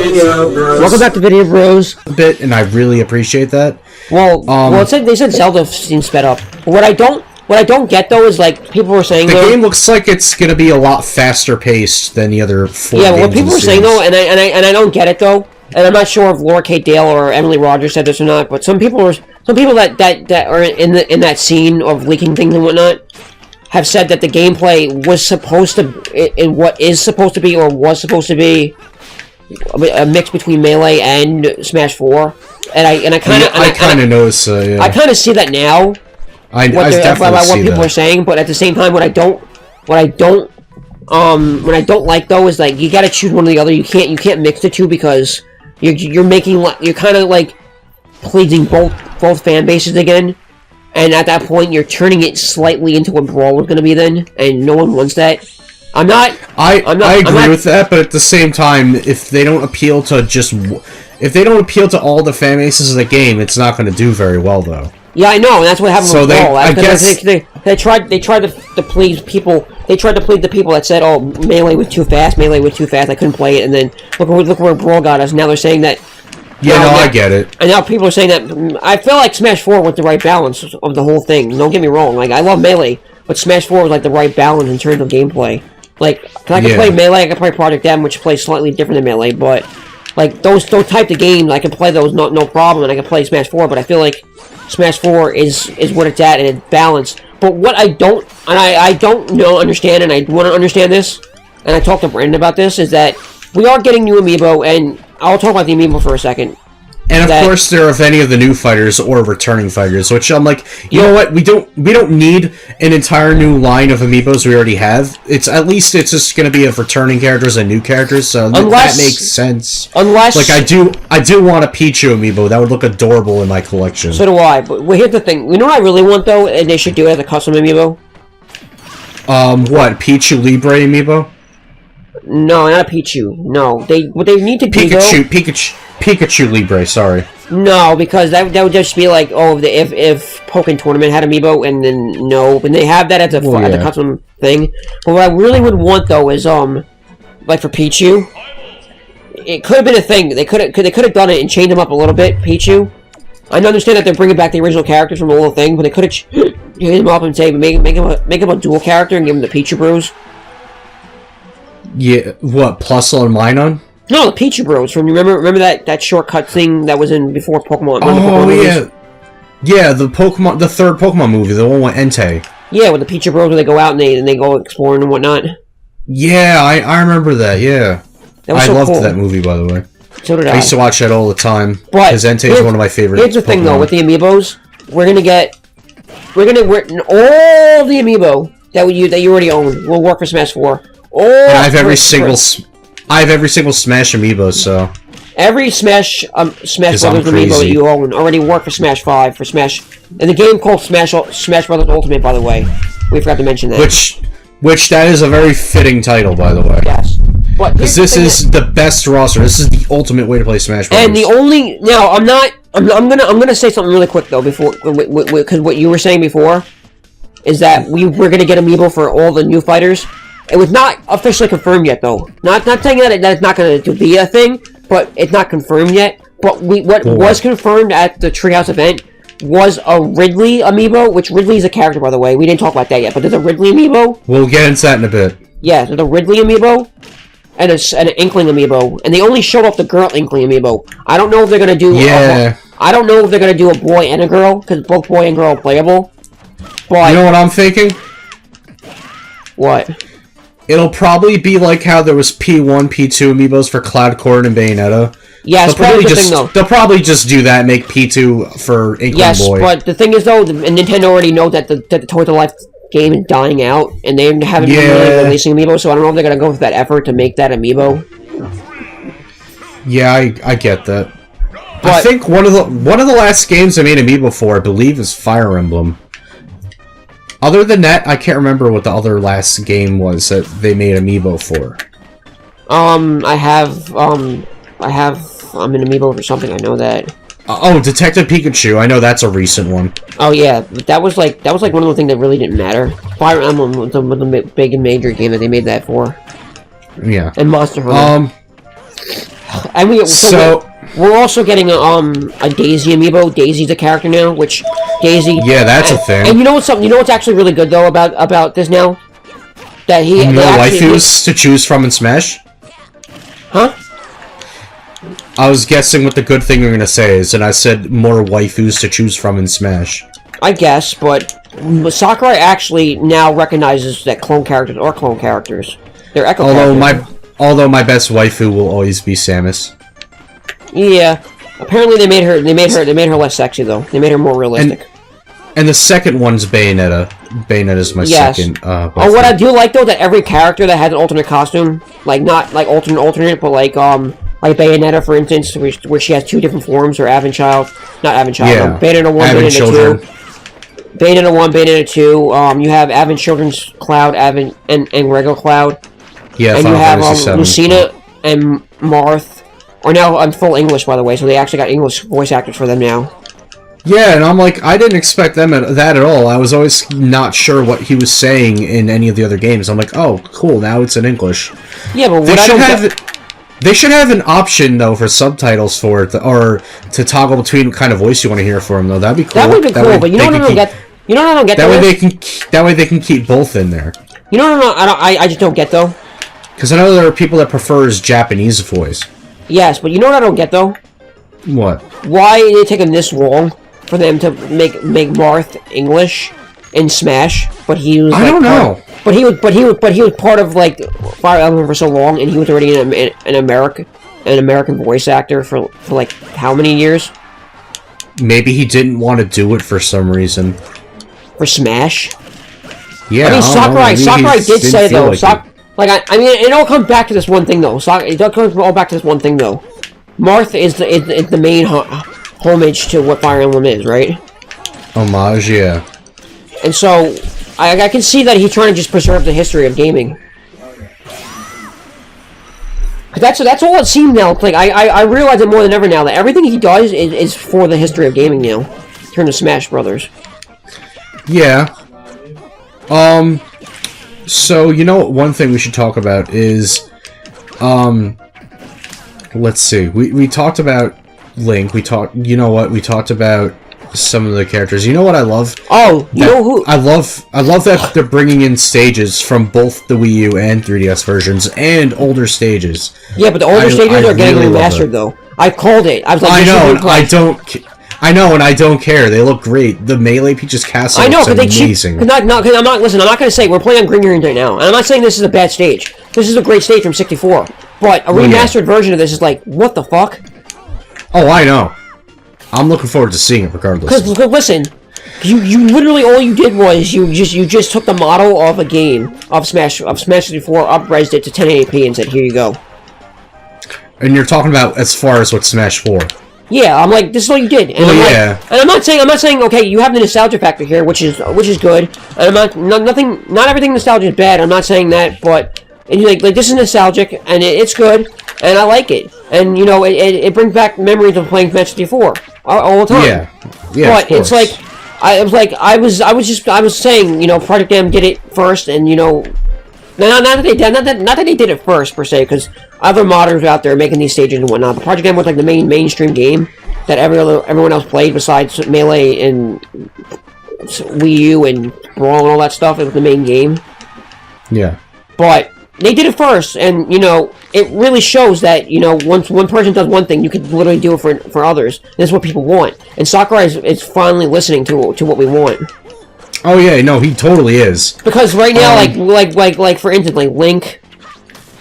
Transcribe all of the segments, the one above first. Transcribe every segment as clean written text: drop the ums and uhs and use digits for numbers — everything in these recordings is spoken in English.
Video Bros. Welcome back to Vidya Bros. And I really appreciate that. Well, they said Zelda seems sped up. What I don't get though is like people were saying the game looks like it's gonna be a lot faster paced than the other four. Yeah, games what people were saying though, and I don't get it though, and I'm not sure if Laura Kate Dale or Emily Rogers said this or not, but some people that are in that scene of leaking things and whatnot have said that the gameplay was supposed to, in what is supposed to be or was supposed to be, a mix between Melee and Smash 4, and I kind of notice. Yeah. I kind of see that now. I definitely see what people are saying, but at the same time, what I don't like though is like you got to choose one or the other. You can't mix the two because you're kind of like pleasing both fan bases again. And at that point, you're turning it slightly into what Brawl was going to be then, and no one wants that. I agree with that, but at the same time, if they don't appeal to all the fan bases of the game, it's not going to do very well, though. Yeah, I know, and that's what happened with Brawl. I guess they tried to please people. They tried to please the people that said, "Oh, Melee was too fast. Melee was too fast. I couldn't play it." And then look where Brawl got us. Now they're saying that. Yeah, I get it. And now people are saying that. I feel like Smash 4 was the right balance of the whole thing. Don't get me wrong. Like, I love Melee, but Smash 4 was like the right balance in terms of gameplay. Like, I can play Melee, I can play Project M, which plays slightly different than Melee, but like those type of games, I can play those no problem, and I can play Smash 4. But I feel like Smash 4 is what it's at, and it's balanced. But what I don't understand, and I want to understand this, and I talked to Brandon about this, is that we are getting new amiibo, and I'll talk about the amiibo for a second. And of course, there are any of the new fighters or returning fighters, which I'm like, you know what? We don't need an entire new line of amiibos we already have. It's just going to be of returning characters and new characters, so that makes sense. Unless, like, I do want a Pichu amiibo. That would look adorable in my collection. So do I. But here's the thing. You know what I really want though, and they should do it as a custom amiibo. What, Pichu Libre amiibo? No, not a Pichu. No, what they need to do Pikachu Libre, sorry. No, because that would just be like, oh, if Pokken Tournament had amiibo, and then no, and they have that as a custom thing. But what I really would want though is like for Pichu, it could have been a thing. They could have done it and changed them up a little bit. Pichu, I understand that they're bringing back the original characters from the little thing, but they could have changed them up and say make him a dual character and give him the Pichu Bros. Yeah, what, Plusle and Minun? No, the Pichu Bros. From remember that shortcut thing that was in before Pokemon. Oh yeah, yeah, the third Pokemon movie, the one with Entei. Yeah, with the Pichu Bros where they go out and they go exploring and whatnot. Yeah, I remember that. Yeah, I loved that movie, by the way. So did I. I used to watch that all the time because Entei is one of my favorite. Here's the thing, though, with the amiibos, we're gonna all the amiibo that you already own will work for Smash 4. And I have every single Smash amiibo, so every Smash Brothers amiibo that you own already work for Smash 5 for Smash, and the game called Smash Brothers Ultimate, by the way. We forgot to mention that. Which that is a very fitting title, by the way. Yes, because this is the best roster. This is the ultimate way to play Smash Brothers. And I'm gonna say something really quick though before, because what you were saying before is that we're gonna get amiibo for all the new fighters. It was not officially confirmed yet, though. Not saying that it's not going to be a thing, but it's not confirmed yet. But what was confirmed at the Treehouse event was a Ridley amiibo, which Ridley is a character, by the way. We didn't talk about that yet, but there's a Ridley amiibo. We'll get into that in a bit. Yeah, there's a Ridley amiibo and an Inkling amiibo, and they only showed off the girl Inkling amiibo. I don't know if they're going to do. Yeah. I don't know if they're going to do a boy and a girl, because both boy and girl are playable. But you know what I'm thinking? What? It'll probably be like how there was P1, P2 amiibos for Cloud Cord and Bayonetta. Yeah, they'll probably just do that and make P2 for Inkling Boy. Yes, but the thing is, though, Nintendo already knows that the Toy to Life game is dying out, and they haven't been really releasing amiibo, so I don't know if they're going to go with that effort to make that amiibo. Yeah, I get that. But I think one of the last games I made amiibo for, I believe, is Fire Emblem. Other than that, I can't remember what the other last game was that they made amiibo for. I'm an amiibo for something. I know that. Detective Pikachu. I know that's a recent one. Oh yeah, that was like one of the things that really didn't matter. Fire Emblem was the big and major game that they made that for. Yeah. And Monster Hunter. And we're also getting a Daisy amiibo. Daisy's a character now, which Daisy. Yeah, that's a thing. And you know what's something? You know what's actually really good though about this now? That more waifus to choose from in Smash. Huh? I was guessing what the good thing you're gonna say is, and I said more waifus to choose from in Smash. I guess, but Sakurai actually now recognizes that clone characters are clone characters. They're echo characters. Although my best waifu will always be Samus. Yeah. Apparently they made her less sexy though. They made her more realistic. And the second one's Bayonetta. Bayonetta's my second. What I do like though, that every character that has an alternate costume, like not like alternate, but like Bayonetta, for instance, where she has two different forms, or Avonchild, not Avonchild, yeah. Bayonetta 1, Bayonetta 2. Bayonetta 1, Bayonetta 2, you have Avon Children's Cloud, and regular Cloud. Yeah, and you have Lucina and Marth. Or now I'm full English, by the way, so they actually got English voice actors for them now. Yeah, and I'm like, I didn't expect them that at all. I was always not sure what he was saying in any of the other games. I'm like, oh, cool, now it's in English. Yeah, but they should have an option, though, for subtitles for it, or to toggle between what kind of voice you want to hear for them, though. That'd be cool. That would be cool, but you know what I don't get? You know what I don't get? That way they can keep both in there. You know what I just don't get, though? Because I know there are people that prefers Japanese voice. Yes, but you know what I don't get, though? What? Why did it take them this long for them to make Marth English in Smash? But he was. I don't know. But he was part of like Fire Emblem for so long, and he was already an American voice actor for like how many years? Maybe he didn't want to do it for some reason. For Smash. Yeah. I mean, Sakurai did say though. I mean, it all comes back to this one thing though. It does come all back to this one thing though. Marth is the main homage to what Fire Emblem is, right? Homage, yeah. And so, I can see that he's trying to just preserve the history of gaming. That's all it seemed now. Like I realize it more than ever now that everything he does is for the history of gaming now. Turn to Smash Brothers. Yeah. So, you know, one thing we should talk about is, let's see, we talked about Link, we talked about some of the characters. You know what I love? Oh, you know who? I love that they're bringing in stages from both the Wii U and 3DS versions, and older stages. Yeah, but the older stages are getting remastered, though. I called it. I was like, I know, and I don't care. They look great. The Melee Peach's Castle looks amazing. I'm not going to say, we're playing on Green Green right now, and I'm not saying this is a bad stage. This is a great stage from 64. But a remastered version of this is like, what the fuck? Oh, I know. I'm looking forward to seeing it regardless. Because, listen, you literally, all you did was, you just took the model of a game, of Smash 64, up-resed it to 1080p and said, here you go. And you're talking about as far as what Smash 4. Yeah, I'm like, this is all you did. And I'm not saying, okay, you have the nostalgia factor here, which is good. And not everything nostalgia is bad. I'm not saying that, but like this is nostalgic and it's good, and I like it. And you know, it brings back memories of playing Smash 64 all the time. Yeah. But it's like, I was saying, you know, Project M did it first, and you know, not that they did it first per se, because other modders out there making these stages and whatnot. But Project M was like the mainstream game that everyone else played besides Melee and Wii U and Brawl and all that stuff. It was the main game. Yeah. But they did it first, and you know, it really shows that, you know, once one person does one thing, you can literally do it for others. This is what people want, and Sakurai is finally listening to what we want. Oh yeah, no, he totally is. Because right now, like for instance, like Link.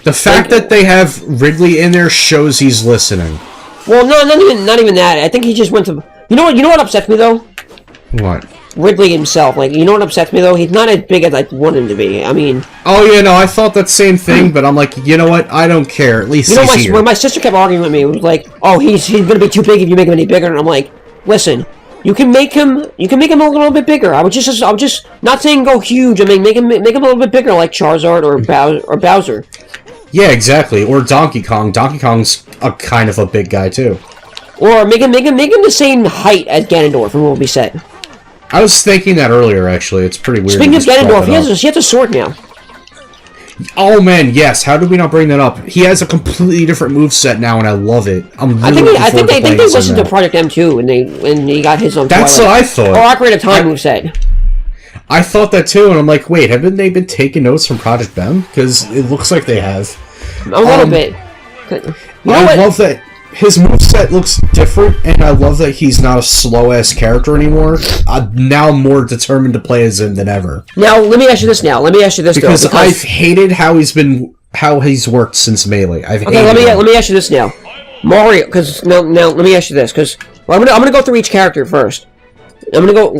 The fact that they have Ridley in there shows he's listening. Well, no, not even that. I think he just went to. You know what upsets me though? What? Ridley himself. Like, you know what upsets me though? He's not as big as I want him to be. I mean. Oh yeah, no, I thought that same thing, but I'm like, you know what? I don't care. At least he's here. When my sister kept arguing with me, it was like, oh, he's gonna be too big if you make him any bigger, and I'm like, listen. You can make him a little bit bigger. I was just not saying go huge. I mean, make him a little bit bigger, like Charizard or Bowser. Yeah, exactly. Or Donkey Kong. Donkey Kong's a kind of a big guy too. Or make him the same height as Ganondorf from what will be said. I was thinking that earlier. Actually, it's pretty weird. Speaking of Ganondorf, he has a sword now. Oh man, yes. How did we not bring that up? He has a completely different moveset now, and I love it. I think they listened to Project M too, and he got his own. That's what I thought. Or Ocarina of Time moveset. I thought that too, and I'm like, wait, haven't they been taking notes from Project M? Because it looks like they have. A little bit. I love that his moveset looks different, and I love that he's not a slow-ass character anymore. I'm now more determined to play as him than ever. Now, let me ask you this because I've hated how he's worked since Melee. Let me ask you this now. Mario, because now let me ask you this, because I'm gonna go through each character first. I'm gonna go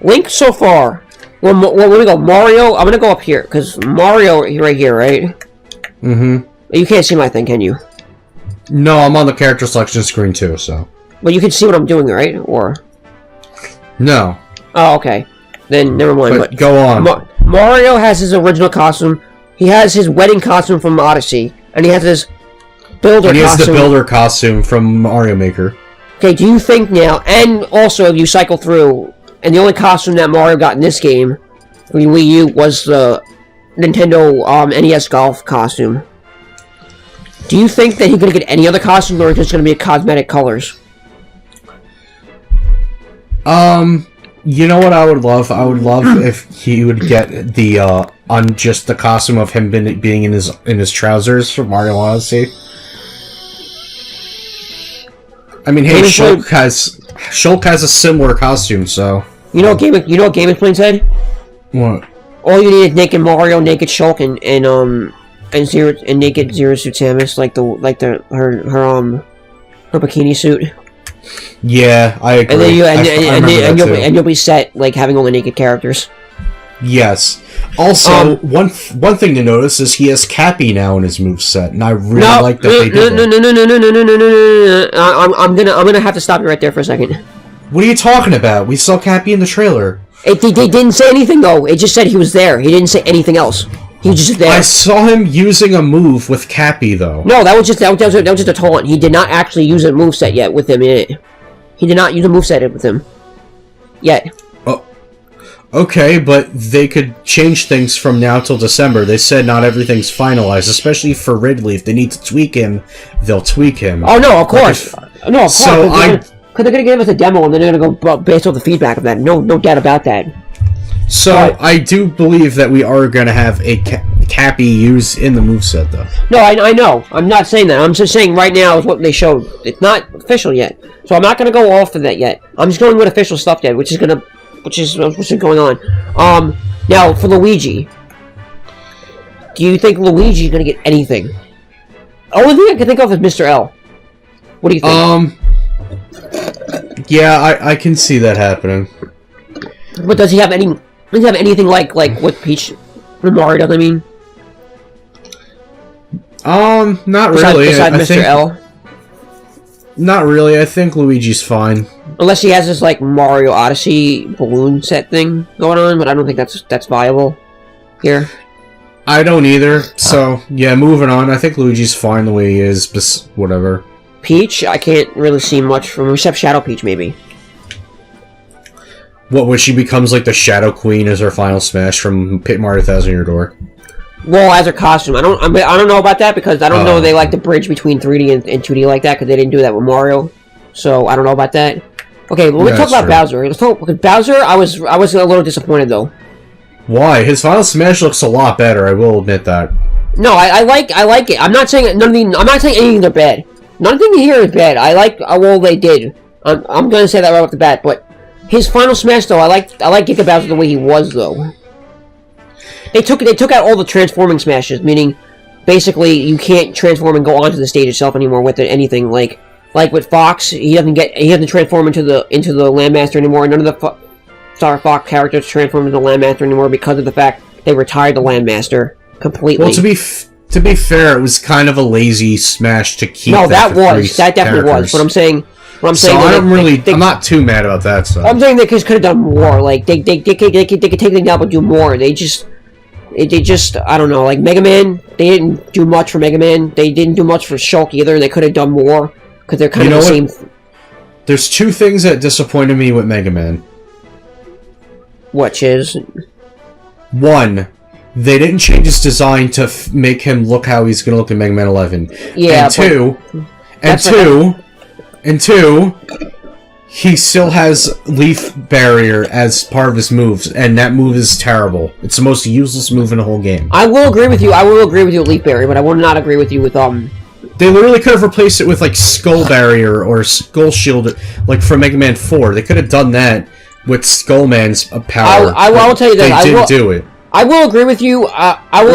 Link so far. Well, let me go Mario. I'm gonna go up here because Mario right here, right? Mm-hmm. You can't see my thing, can you? No, I'm on the character selection screen too, so. But you can see what I'm doing, right? Or no. Oh, okay. Then never mind. But go on. Mario has his original costume. He has his wedding costume from Odyssey, and he has his builder costume. And he has the builder costume from Mario Maker. Okay, do you think now, and also if you cycle through, and the only costume that Mario got in this game, for Wii U, was the Nintendo NES Golf costume. Do you think that he's going to get any other costumes, or is it just going to be cosmetic colors? You know what I would love? I would love if he would get the on just the costume of him being in his trousers from Mario Odyssey. I mean, hey, Shulk has a similar costume, so you know what Game Explain said? What? All you need is naked Mario, naked Shulk, and naked Zero Suit Samus, her bikini suit. Yeah, I agree. And then you'll be set like having all the naked characters. Yes. Also, one thing to notice is he has Cappy now in his moveset, and I really like that they did that. No. I'm gonna have to stop you right there for a second. What are you talking about? We saw Cappy in the trailer. They didn't say anything though. It just said he was there. He didn't say anything else. He was just there. I saw him using a move with Cappy though. No, that was just a taunt. He did not actually use a moveset yet with him in it. He did not use a moveset with him yet. Oh, okay, but they could change things from now till December. They said not everything's finalized, especially for Ridley. If they need to tweak him, they'll tweak him. Oh no, of course. So because they're gonna give us a demo and then they're gonna go based on the feedback of that. No doubt about that. So I do believe that we are gonna have a Cappy used in the moveset, though. No, I know. I'm not saying that. I'm just saying right now is what they showed. It's not official yet, so I'm not gonna go off of that yet. I'm just going with official stuff yet, which is going on. Now for Luigi, do you think Luigi's gonna get anything? Only thing I can think of is Mr. L. What do you think? Yeah, I can see that happening. But does he have any? Does he have anything like what Peach and Mario does? I mean, not really. Besides Mr. L. Not really. I think Luigi's fine. Unless he has this like Mario Odyssey balloon set thing going on, but I don't think that's viable here. I don't either. So yeah, moving on. I think Luigi's fine the way he is. But whatever. Peach, I can't really see much from, except Shadow Peach, maybe. What, when she becomes like the Shadow Queen as her final smash from Pit Mario 1000-Year Door? Well, as her costume. I don't know about that because I don't know they like to bridge between 3D and 2D like that because they didn't do that with Mario. So I don't know about that. Okay, well, let's talk about Bowser. Let's talk because Bowser. I was a little disappointed though. Why? His final smash looks a lot better. I will admit that. No, I like it. I'm not saying I'm not saying anything they're bad. Nothing here is bad. I like all they did. I'm gonna say that right off the bat, but his final smash though, I like Giga Bowser the way he was though. They took out all the transforming smashes, meaning basically you can't transform and go onto the stage itself anymore with anything like with Fox. He doesn't transform into the Landmaster anymore. None of the Star Fox characters transform into the Landmaster anymore because of the fact they retired the Landmaster completely. Well, to be fair, it was kind of a lazy smash to keep. No, that definitely was. But I'm saying. I'm not too mad about that stuff. I'm saying they could have done more. Like they could take things down, but do more. They just I don't know. Like Mega Man, they didn't do much for Mega Man. They didn't do much for Shulk either. They could have done more because they're kind of the same. There's two things that disappointed me with Mega Man. Which is? One, they didn't change his design to make him look how he's going to look in Mega Man 11. Yeah, and two, he still has Leaf Barrier as part of his moves, and that move is terrible. It's the most useless move in the whole game. I will agree with you. I will agree with you with Leaf Barrier, but I will not agree with you with They literally could have replaced it with like Skull Barrier or Skull Shield, like from Mega Man 4. They could have done that with Skullman's power. I will tell you that they didn't do it. I will agree with you. I will.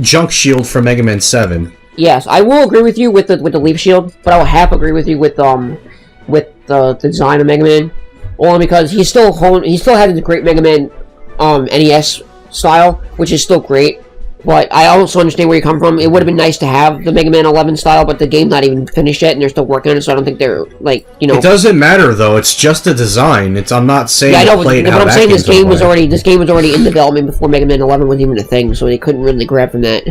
Junk Shield from Mega Man 7. Yes, I will agree with you with the Leaf Shield, but I will half agree with you with the design of Mega Man, only because he still had the great Mega Man NES style, which is still great. But I also understand where you come from. It would have been nice to have the Mega Man 11 style, but the game's not even finished yet, and they're still working on it. So I don't think they're like, you know. It doesn't matter though. It's just a design. I'm not saying. Yeah, I know, but I'm saying this game was already in development before Mega Man 11 was even a thing, so they couldn't really grab from that.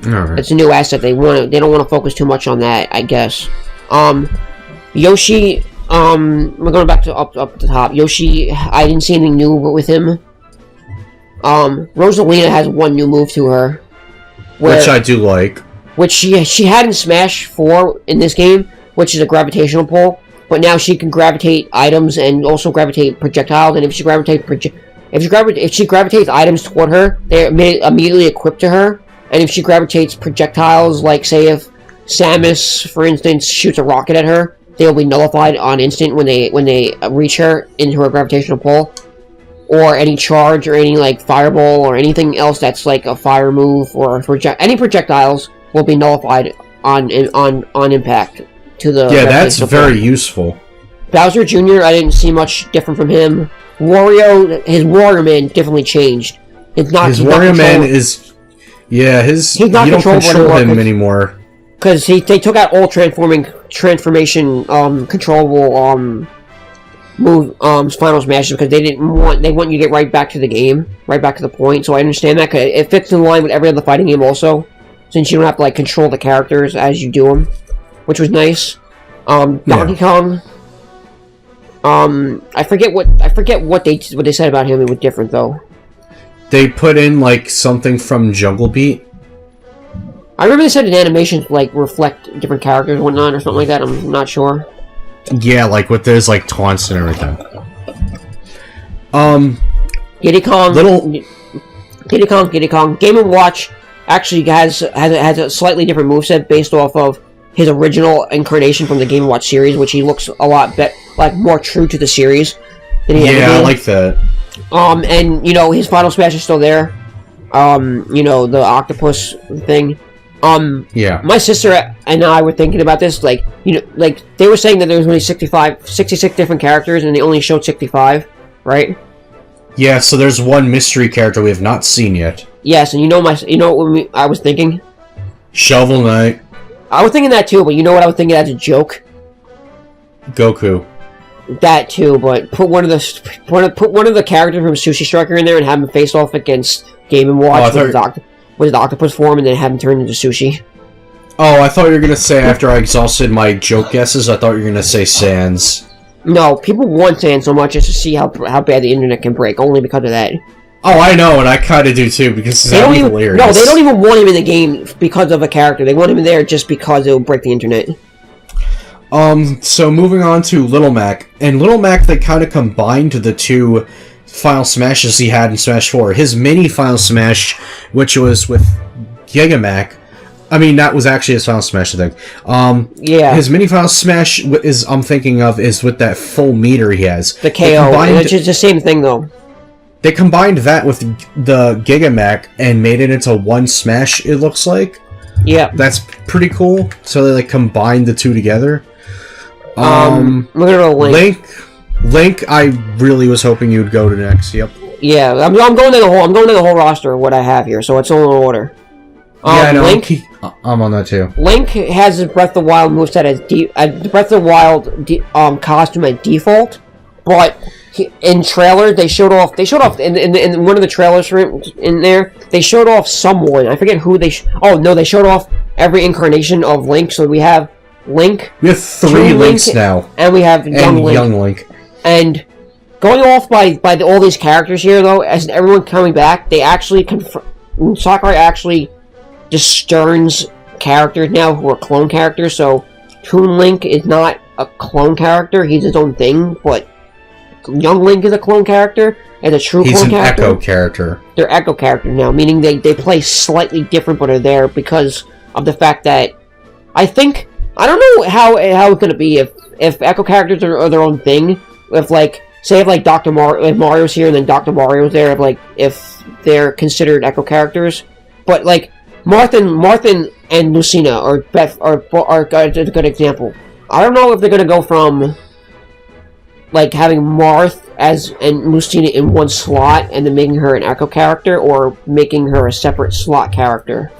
Alright. It's a new asset. They don't want to focus too much on that, I guess. Yoshi. We're going back to up the top. Yoshi. I didn't see anything new with him. Rosalina has one new move to her, which I do like. Which she had in Smash 4 in this game, which is a gravitational pull. But now she can gravitate items and also gravitate projectiles. And if she gravitates items toward her, they're immediately equipped to her. And if she gravitates projectiles, like say if Samus, for instance, shoots a rocket at her, they'll be nullified on instant when they reach her into her gravitational pull. Or any charge, or any like fireball, or anything else that's like a fire move, or any projectiles will be nullified on impact to the. Yeah, that's very useful. Bowser Jr. I didn't see much different from him. Wario, his Warrior Man definitely changed. He's not you don't control him anymore. Because they took out all transformation controllable move final smashes because they want you to get right back to the game, right back to the point. So I understand that, 'cause it fits in line with every other fighting game also, since you don't have to like control the characters as you do them, which was nice. Donkey Kong. I forget what they said about him. It was different though. They put in like something from Jungle Beat. I remember they said in animations like reflect different characters and whatnot or something like that. I'm not sure. Yeah, like with those like taunts and everything. Diddy Kong. Game & Watch actually has a slightly different moveset based off of his original incarnation from the Game & Watch series, which he looks a lot more true to the series than he ever did. I like that. And you know his final smash is still there. You know the octopus thing. Yeah. My sister and I were thinking about this, like, you know, like, they were saying that there was only 66 different characters, and they only showed 65, right? Yeah, so there's one mystery character we have not seen yet. Yes, and what I was thinking? Shovel Knight. I was thinking that too, but you know what I was thinking as a joke? Goku. That too, but put one of the characters from Sushi Striker in there and have him face off against Game & Watch with his octopus form, and then have him turn into sushi. Oh, I thought you were gonna say, after I exhausted my joke guesses, I thought you were gonna say Sans. No, people want Sans so much just to see how bad the internet can break, only because of that. Oh, I know, and I kinda do too, because it's hilarious. No, they don't even want him in the game because of a character. They want him in there just because it will break the internet. So moving on to Little Mac. And Little Mac, they kinda combined the two Final Smashes he had in Smash 4. His mini Final Smash, which was with Gigamac. I mean, that was actually his Final Smash, I think. Yeah. His mini Final Smash I'm thinking of is with that full meter he has. The KO, which is the same thing, though. They combined that with the Gigamac and made it into one Smash, it looks like. Yeah. That's pretty cool. So they, like, combined the two together. Look at Link, I really was hoping you'd go to next. Yep. Yeah, I'm going to the whole roster of what I have here, so it's all in order. Yeah, no, Link, I'm on that too. Link has his Breath of the Wild moveset as the Breath of the Wild costume at default, but in trailers they showed off in one of the trailers in there. They showed off someone. I forget who they. They showed off every incarnation of Link. So we have Link. We have three Links now, and we have Young Link. Young Link. And going off by all these characters here, though, as everyone coming back, they actually Sakurai actually discerns characters now who are clone characters. So Toon Link is not a clone character; he's his own thing. But Young Link is a clone character and a true clone character. He's an Echo character. They're Echo characters now, meaning they play slightly different, but are there because of the fact that I don't know how it's gonna be if Echo characters are their own thing. If say if Dr. Mario, if Mario's here and then Dr. Mario's there, if they're considered Echo characters, but Martha and Lucina or Beth are a good example. I don't know if they're gonna go from having Marth and Lucina in one slot and then making her an Echo character, or making her a separate slot character.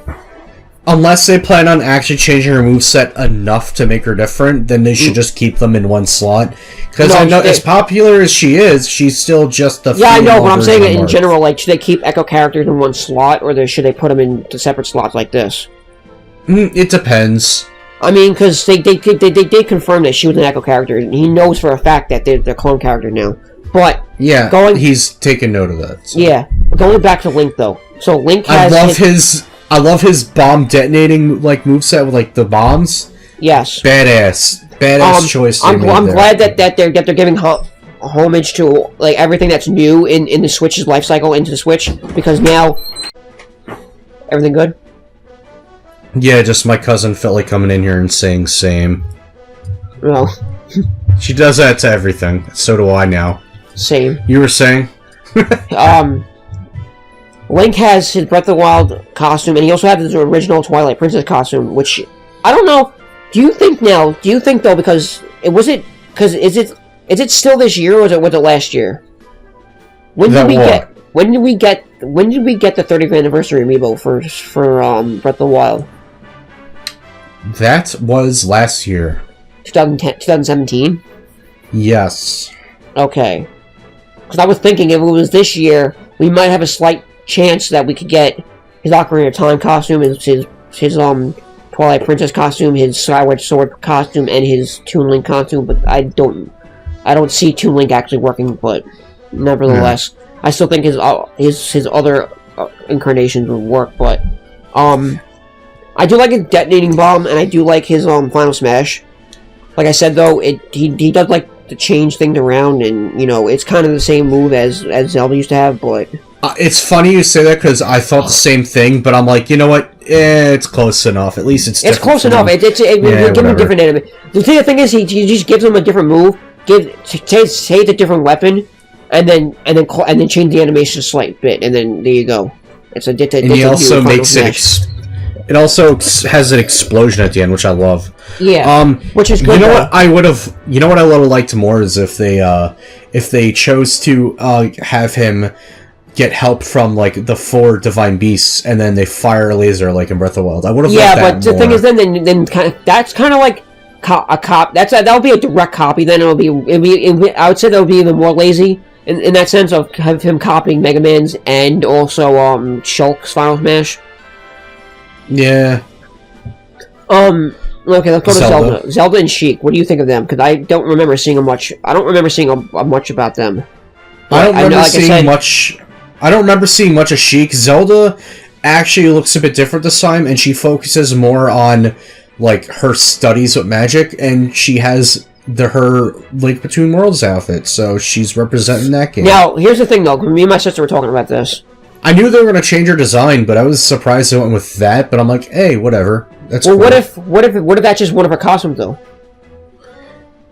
Unless they plan on actually changing her moveset enough to make her different, then they should just keep them in one slot. Because I know, as popular as she is, she's still just the... Yeah, I know, but I'm saying it in general, should they keep Echo characters in one slot, or should they put them into separate slots like this? It depends. I mean, because they did confirm that she was an Echo character, and he knows for a fact that they're clone character now. But... Yeah, he's taken note of that. So. Yeah. Going back to Link, though. So Link has... I love his bomb detonating moveset with the bombs. Yes, badass choice. I'm glad that they're giving homage to everything that's new in the Switch's life cycle into the Switch, because now everything good. Yeah, just my cousin felt like coming in here and saying same. Well, she does that to everything. So do I now. Same. You were saying? Link has his Breath of the Wild costume, and he also has his original Twilight Princess costume, which, I don't know, do you think though, because is it still this year, or was it last year? When did we get the 30th anniversary amiibo for Breath of the Wild? That was last year. 2017? Yes. Okay. Because I was thinking if it was this year, we might have a slight chance that we could get his Ocarina of Time costume, his Twilight Princess costume, his Skyward Sword costume, and his Toon Link costume, but I don't see Toon Link actually working, but nevertheless, I still think his other incarnations would work, but I do like his detonating bomb, and I do like his Final Smash. Like I said though, he does to change things around, and it's kind of the same move as Zelda used to have, but it's funny you say that, because I thought the same thing, but I'm like, you know what? It's close enough. At least it's close enough. Give him a different enemy. The thing is, he just gives him a different move. Say it's a different weapon, and then change the animation a slight bit, and then there you go. And he also makes it. It also has an explosion at the end, which I love. Yeah, which is good. What I would have liked more is if they chose to have him get help from the 4 divine beasts, and then they fire a laser in Breath of the Wild. I would have liked that more. Yeah, but the thing is, then that's kind of like a cop. That'll be a direct copy. Then it'll be I would say that would be even more lazy in that sense of him copying Mega Man's and also Shulk's Final Smash. Yeah. Okay, let's go to Zelda. Zelda and Sheik. What do you think of them? Because I don't remember seeing much. I don't remember seeing much about them. I don't remember seeing much of Sheik. Zelda actually looks a bit different this time, and she focuses more on her studies with magic, and she has her Link Between Worlds outfit, so she's representing that game. Now, here's the thing, though. Me and my sister were talking about this. I knew they were going to change her design, but I was surprised they went with that. But I'm like, hey, whatever. That's cool. What if that's just one of her costumes though?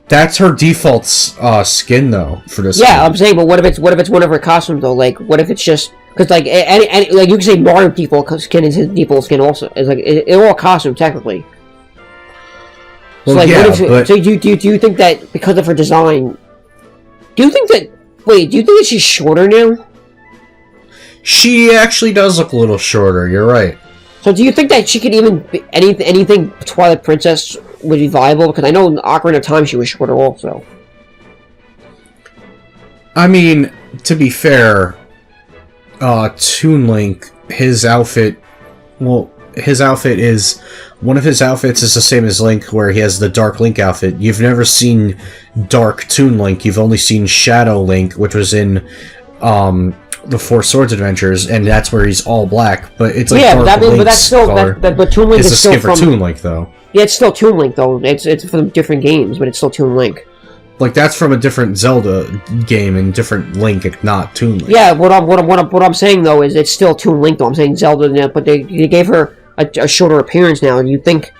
That's her default skin though for this. Yeah, game. I'm saying, but what if it's one of her costumes though? What if it's just because any you can say Mario default skin is his default skin also. It's it's all a costume technically. Well, so so do you think that because of her design? Do you think that she's shorter now? She actually does look a little shorter, you're right. So do you think that she could even be anything Twilight Princess would be viable? Because I know in Ocarina of Time she was shorter also. I mean, to be fair, Toon Link, his outfit, well, his outfit is... One of his outfits is the same as Link, where he has the Dark Link outfit. You've never seen Dark Toon Link. You've only seen Shadow Link, which was in the Four Swords Adventures, and that's where he's all black. But it's like Dark Link's but that's still but Toon Link is still skin for Toon Link, though. Yeah, it's still Toon Link though. It's from different games, but it's still Toon Link. Like that's from a different Zelda game and different Link, not Toon Link. Yeah, what I'm saying though is it's still Toon Link though. I'm saying Zelda, but they gave her a shorter appearance now. Do you think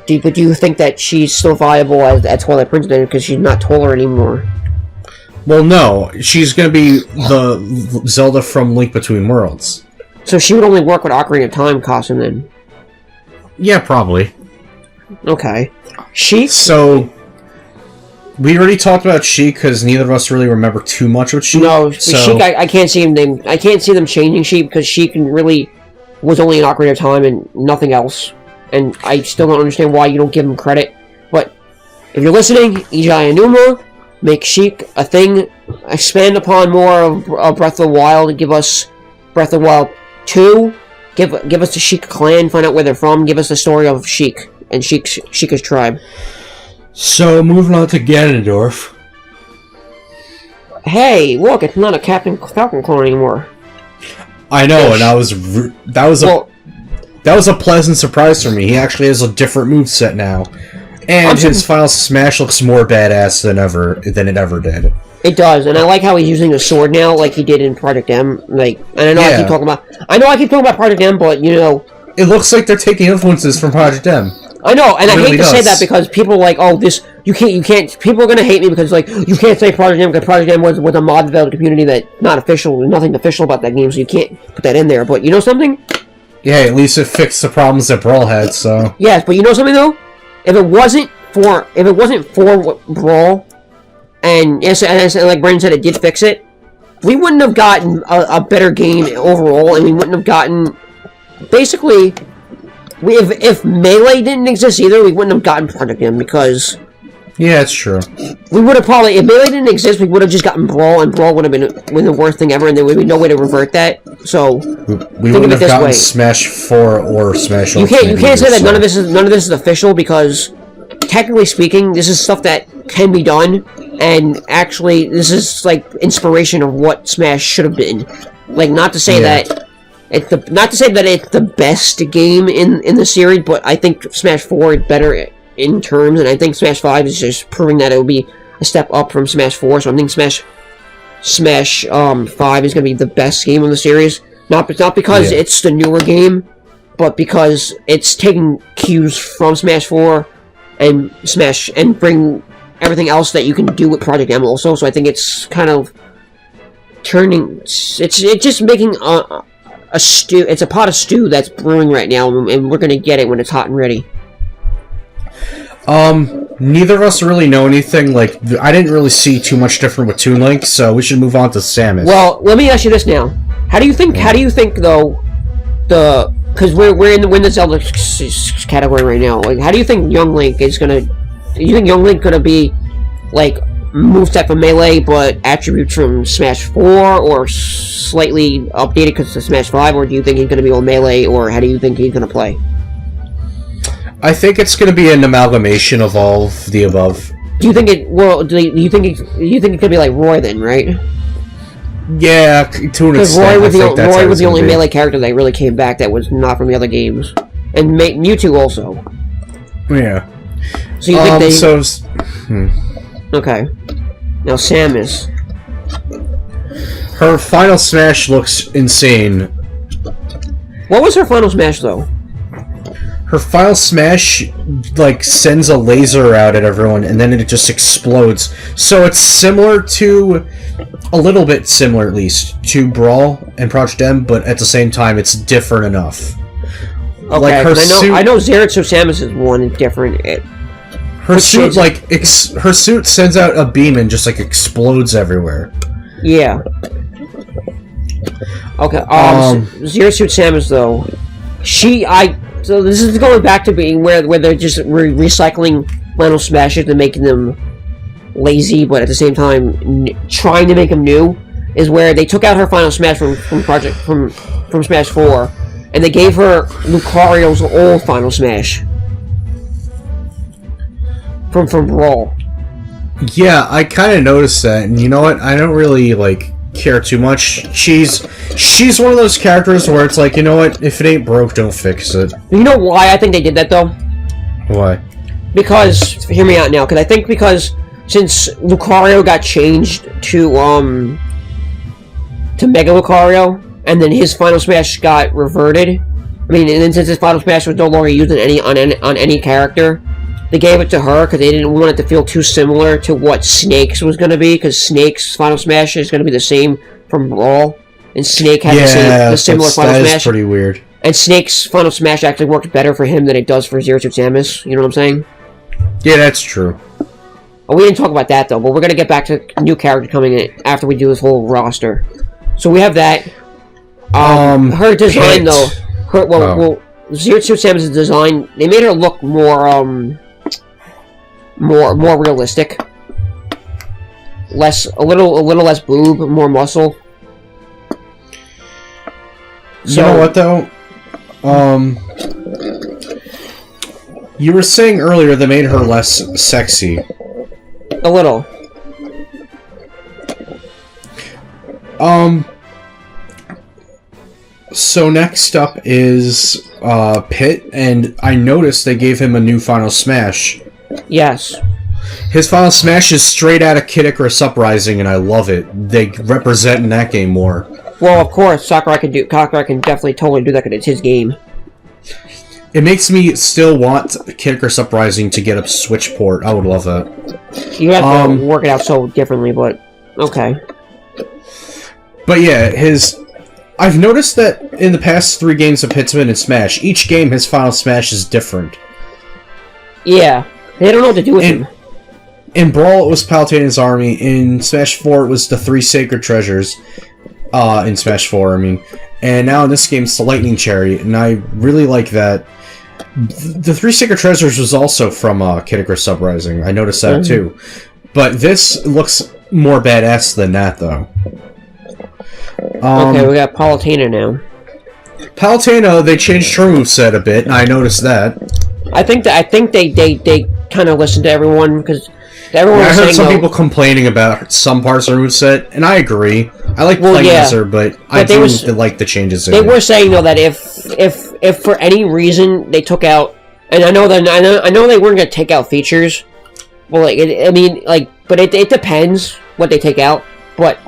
that she's still viable as Twilight Princess because she's not taller anymore? Well, no. She's going to be the Zelda from Link Between Worlds. So she would only work with Ocarina of Time costume then? Yeah, probably. Okay. Sheik? So, we already talked about Sheik because neither of us really remember too much with Sheik. No, Sheik, I can't see him. I can't see them changing Sheik because Sheik really was only in Ocarina of Time and nothing else. And I still don't understand why you don't give him credit. But if you're listening, Ijai Anuma, make Sheik a thing. Expand upon more of Breath of the Wild and give us Breath of the Wild 2. Give us the Sheik clan, find out where they're from. Give us the story of Sheik and Sheik's tribe. So, moving on to Ganondorf. Hey, look, it's not a Captain Falcon clone anymore. I know, and that was a pleasant surprise for me. He actually has a different moveset now. And his Final Smash looks more badass than it ever did. It does, and I like how he's using a sword now, like he did in Project M. And I know I keep talking about Project M, but you know, it looks like they're taking influences from Project M. I know, and I hate to say that because people are like, oh, you can't. People are gonna hate me because like you can't say Project M because Project M was a mod developed community that not official, nothing official about that game, so you can't put that in there. But you know something? Yeah, at least it fixed the problems that Brawl had. So yes, but you know something though? If it wasn't for Brawl, and like Brandon said, it did fix it, we wouldn't have gotten a better game overall, and we wouldn't have gotten basically. If Melee didn't exist either, we wouldn't have gotten Project M because... Yeah, it's true. We would have probably... If Melee didn't exist, we would have just gotten Brawl, and Brawl would have been the worst thing ever, and there would be no way to revert that. So, we wouldn't have gotten Smash 4 or Smash Ultimate. You can't say that none of this is official, because technically speaking, this is stuff that can be done, and actually, this is, like, inspiration of what Smash should have been. Like, not to say that... Not to say that it's the best game in the series, but I think Smash 4 is better in terms, and I think Smash 5 is just proving that it will be a step up from Smash 4, so I think Smash 5 is going to be the best game in the series. Not because it's the newer game, but because it's taking cues from Smash 4 and bring everything else that you can do with Project M also, so I think it's kind of turning... It's just making... a stew. It's a pot of stew that's brewing right now, and we're gonna get it when it's hot and ready. Neither of us really know anything. Like, I didn't really see too much different with Toon Link, so we should move on to Samus. Well, let me ask you this now: How do you think though because we're in the Zelda category right now? Like, how do you think Young Link is gonna? Do you think Young Link gonna be like moveset from Melee, but attributes from Smash 4, or slightly updated because of Smash 5, or do you think he's going to be on Melee, or how do you think he's going to play? I think it's going to be an amalgamation of all of the above. Do you think it? Well, do you think it could be like Roy then, right? Yeah, to an extent. Because Roy was the only Melee character that really came back that was not from the other games, and Mewtwo also. Yeah. So you think they? Okay. Now Samus. Her final smash looks insane. What was her final smash though? Her final smash, like, sends a laser out at everyone, and then it just explodes. So it's similar to... A little bit similar, at least, to Brawl and Project M, but at the same time, it's different enough. Okay, like I know Zeritsu Samus's one is different. Her suit, her suit sends out a beam and just, like, explodes everywhere. Yeah. Okay, Zeritsu Samus, though, so this is going back to being where they're just recycling final smashes and making them lazy, but at the same time trying to make them new. Is where they took out her final smash from Smash 4, and they gave her Lucario's old Final Smash from Brawl. Yeah, I kind of noticed that, and you know what? I don't really care too much. She's one of those characters where it's like, you know what? If it ain't broke, don't fix it. You know why I think they did that though? Why? Because hear me out now. Because I think since Lucario got changed to Mega Lucario, and then his Final Smash got reverted. I mean, and then since his Final Smash was no longer used on any character, they gave it to her because they didn't want it to feel too similar to what Snake's was going to be. Because Snake's Final Smash is going to be the same from Brawl, and Snake has the similar Final Smash. That's pretty weird. And Snake's Final Smash actually works better for him than it does for Zero Suit Samus. You know what I'm saying? Yeah, that's true. Oh, we didn't talk about that though, but we're gonna get back to new character coming in after we do this whole roster. So we have that. Her design though, Zero Suit Samus' design, they made her look more realistic. A little less boob, more muscle. You know what though? You were saying earlier they made her less sexy. A little. So next up is Pit, and I noticed they gave him a new Final Smash. Yes. His Final Smash is straight out of Kid Icarus Uprising, and I love it. They represent in that game more. Well, of course, Sakurai can definitely totally do that because it's his game. It makes me still want Kid Icarus Uprising to get a Switch port. I would love that. You have to work it out so differently, but okay. But yeah, I've noticed that in the past 3 games of Hitman and Smash, each game his Final Smash is different. Yeah, they don't know what to do with him. In Brawl, it was Palutena's Army. In Smash 4, it was the 3 Sacred Treasures. In Smash 4, I mean. And now in this game, it's the Lightning Chariot, and I really like that. The 3 Sacred Treasures was also from Kid Icarus Uprising. I noticed that too. But this looks more badass than that, though. Okay, we got Palutena now. Palutena, they changed her moveset a bit, and I noticed that. I think they kind of listened to everyone, because everyone was I heard saying, some people complaining about some parts of her moveset, and I agree. I like playing as her, but I do like the changes. They were saying though that if for any reason they took out, and I know they weren't going to take out features. Well, but it depends what they take out. But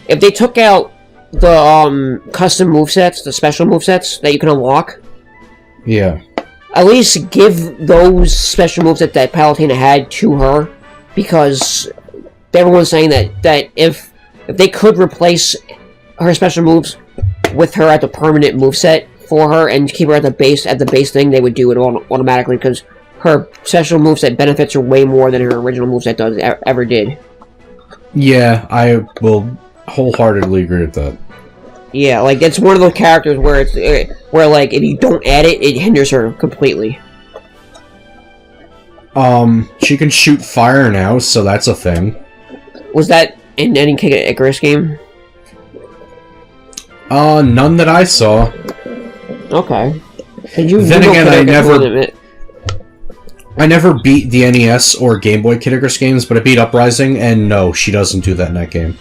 if they took out the custom movesets, the special movesets that you can unlock, yeah, at least give those special moves that Palutena had to her, because everyone's saying that if they could replace her special moves with her at the permanent moveset for her and keep her at the base thing, they would do it automatically, because her special moveset benefits her way more than her original moveset ever did. Yeah, I will wholeheartedly agree with that. Yeah, like, it's one of those characters where if you don't add it, it hinders her completely. She can shoot fire now, so that's a thing. Was that in any Kid Icarus game? None that I saw. Okay. Then again, I never beat the NES or Game Boy Kid Icarus games, but I beat Uprising, and no, she doesn't do that in that game.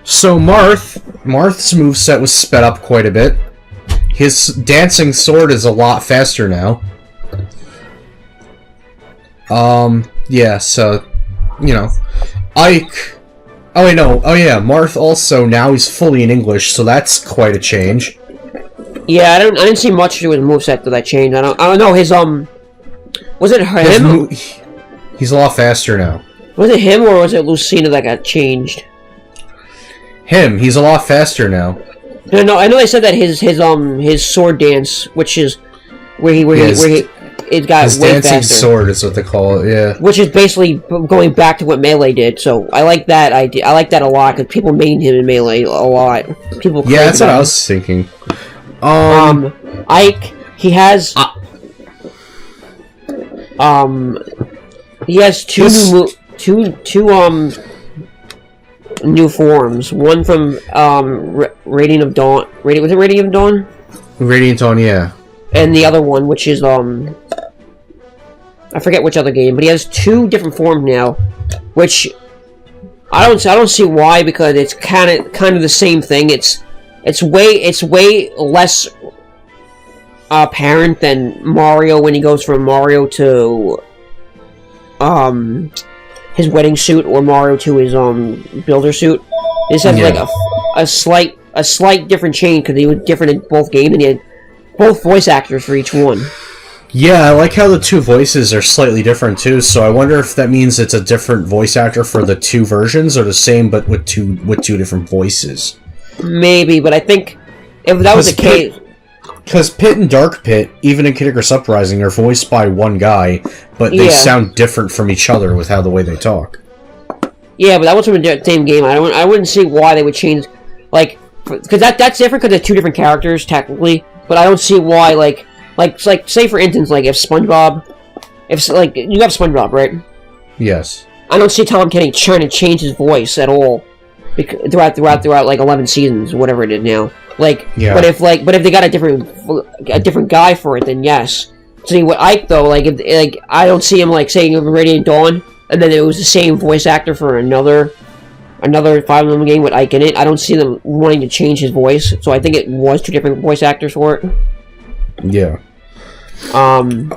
So Marth's moveset was sped up quite a bit. His dancing sword is a lot faster now. Yeah, so, you know, Ike... Oh, wait, no. Oh, yeah, Marth also, now he's fully in English, so that's quite a change. Yeah, I didn't see much to his moveset that changed. I don't know, his, was it him? He's a lot faster now. Was it him, or was it Lucina that got changed? Him. He's a lot faster now. No, I know they said that his sword dance, which is it got his way dancing faster. Sword is what they call it, yeah. Which is basically going back to what Melee did, so I like that idea. I like that a lot, because people mained him in Melee a lot. People yeah, that's what I was thinking. Ike, he has... he has two new forms. One from Radiant of Dawn. Was it Radiant of Dawn? Radiant Dawn, yeah. And the other one, which is, I forget which other game, but he has 2 different forms now, which I don't see why, because it's kind of the same thing. It's way less apparent than Mario when he goes from Mario to his wedding suit, or Mario to his builder suit. This has like a slight different change, because he was different in both games, and he had both voice actors for each one. Yeah, I like how the 2 voices are slightly different too, so I wonder if that means it's a different voice actor for the 2 versions, or the same but with two different voices. Maybe, but I think if that was the case... Because Pit and Dark Pit, even in Kid Icarus Uprising, are voiced by one guy, but they sound different from each other with how the way they talk. Yeah, but that was from the same game. I wouldn't see why they would change, like, because that's different, because they're 2 different characters technically. But I don't see why, like say for instance, like if SpongeBob, like you have SpongeBob, right? Yes. I don't see Tom Kenny trying to change his voice at all, throughout like 11 seasons, whatever it is now. Like, yeah. But if they got a different guy for it, then yes. See, with Ike though, like I don't see him like saying Radiant Dawn, and then it was the same voice actor for another Fire Emblem game with Ike in it. I don't see them wanting to change his voice, so I think it was 2 different voice actors for it. Yeah. Robin.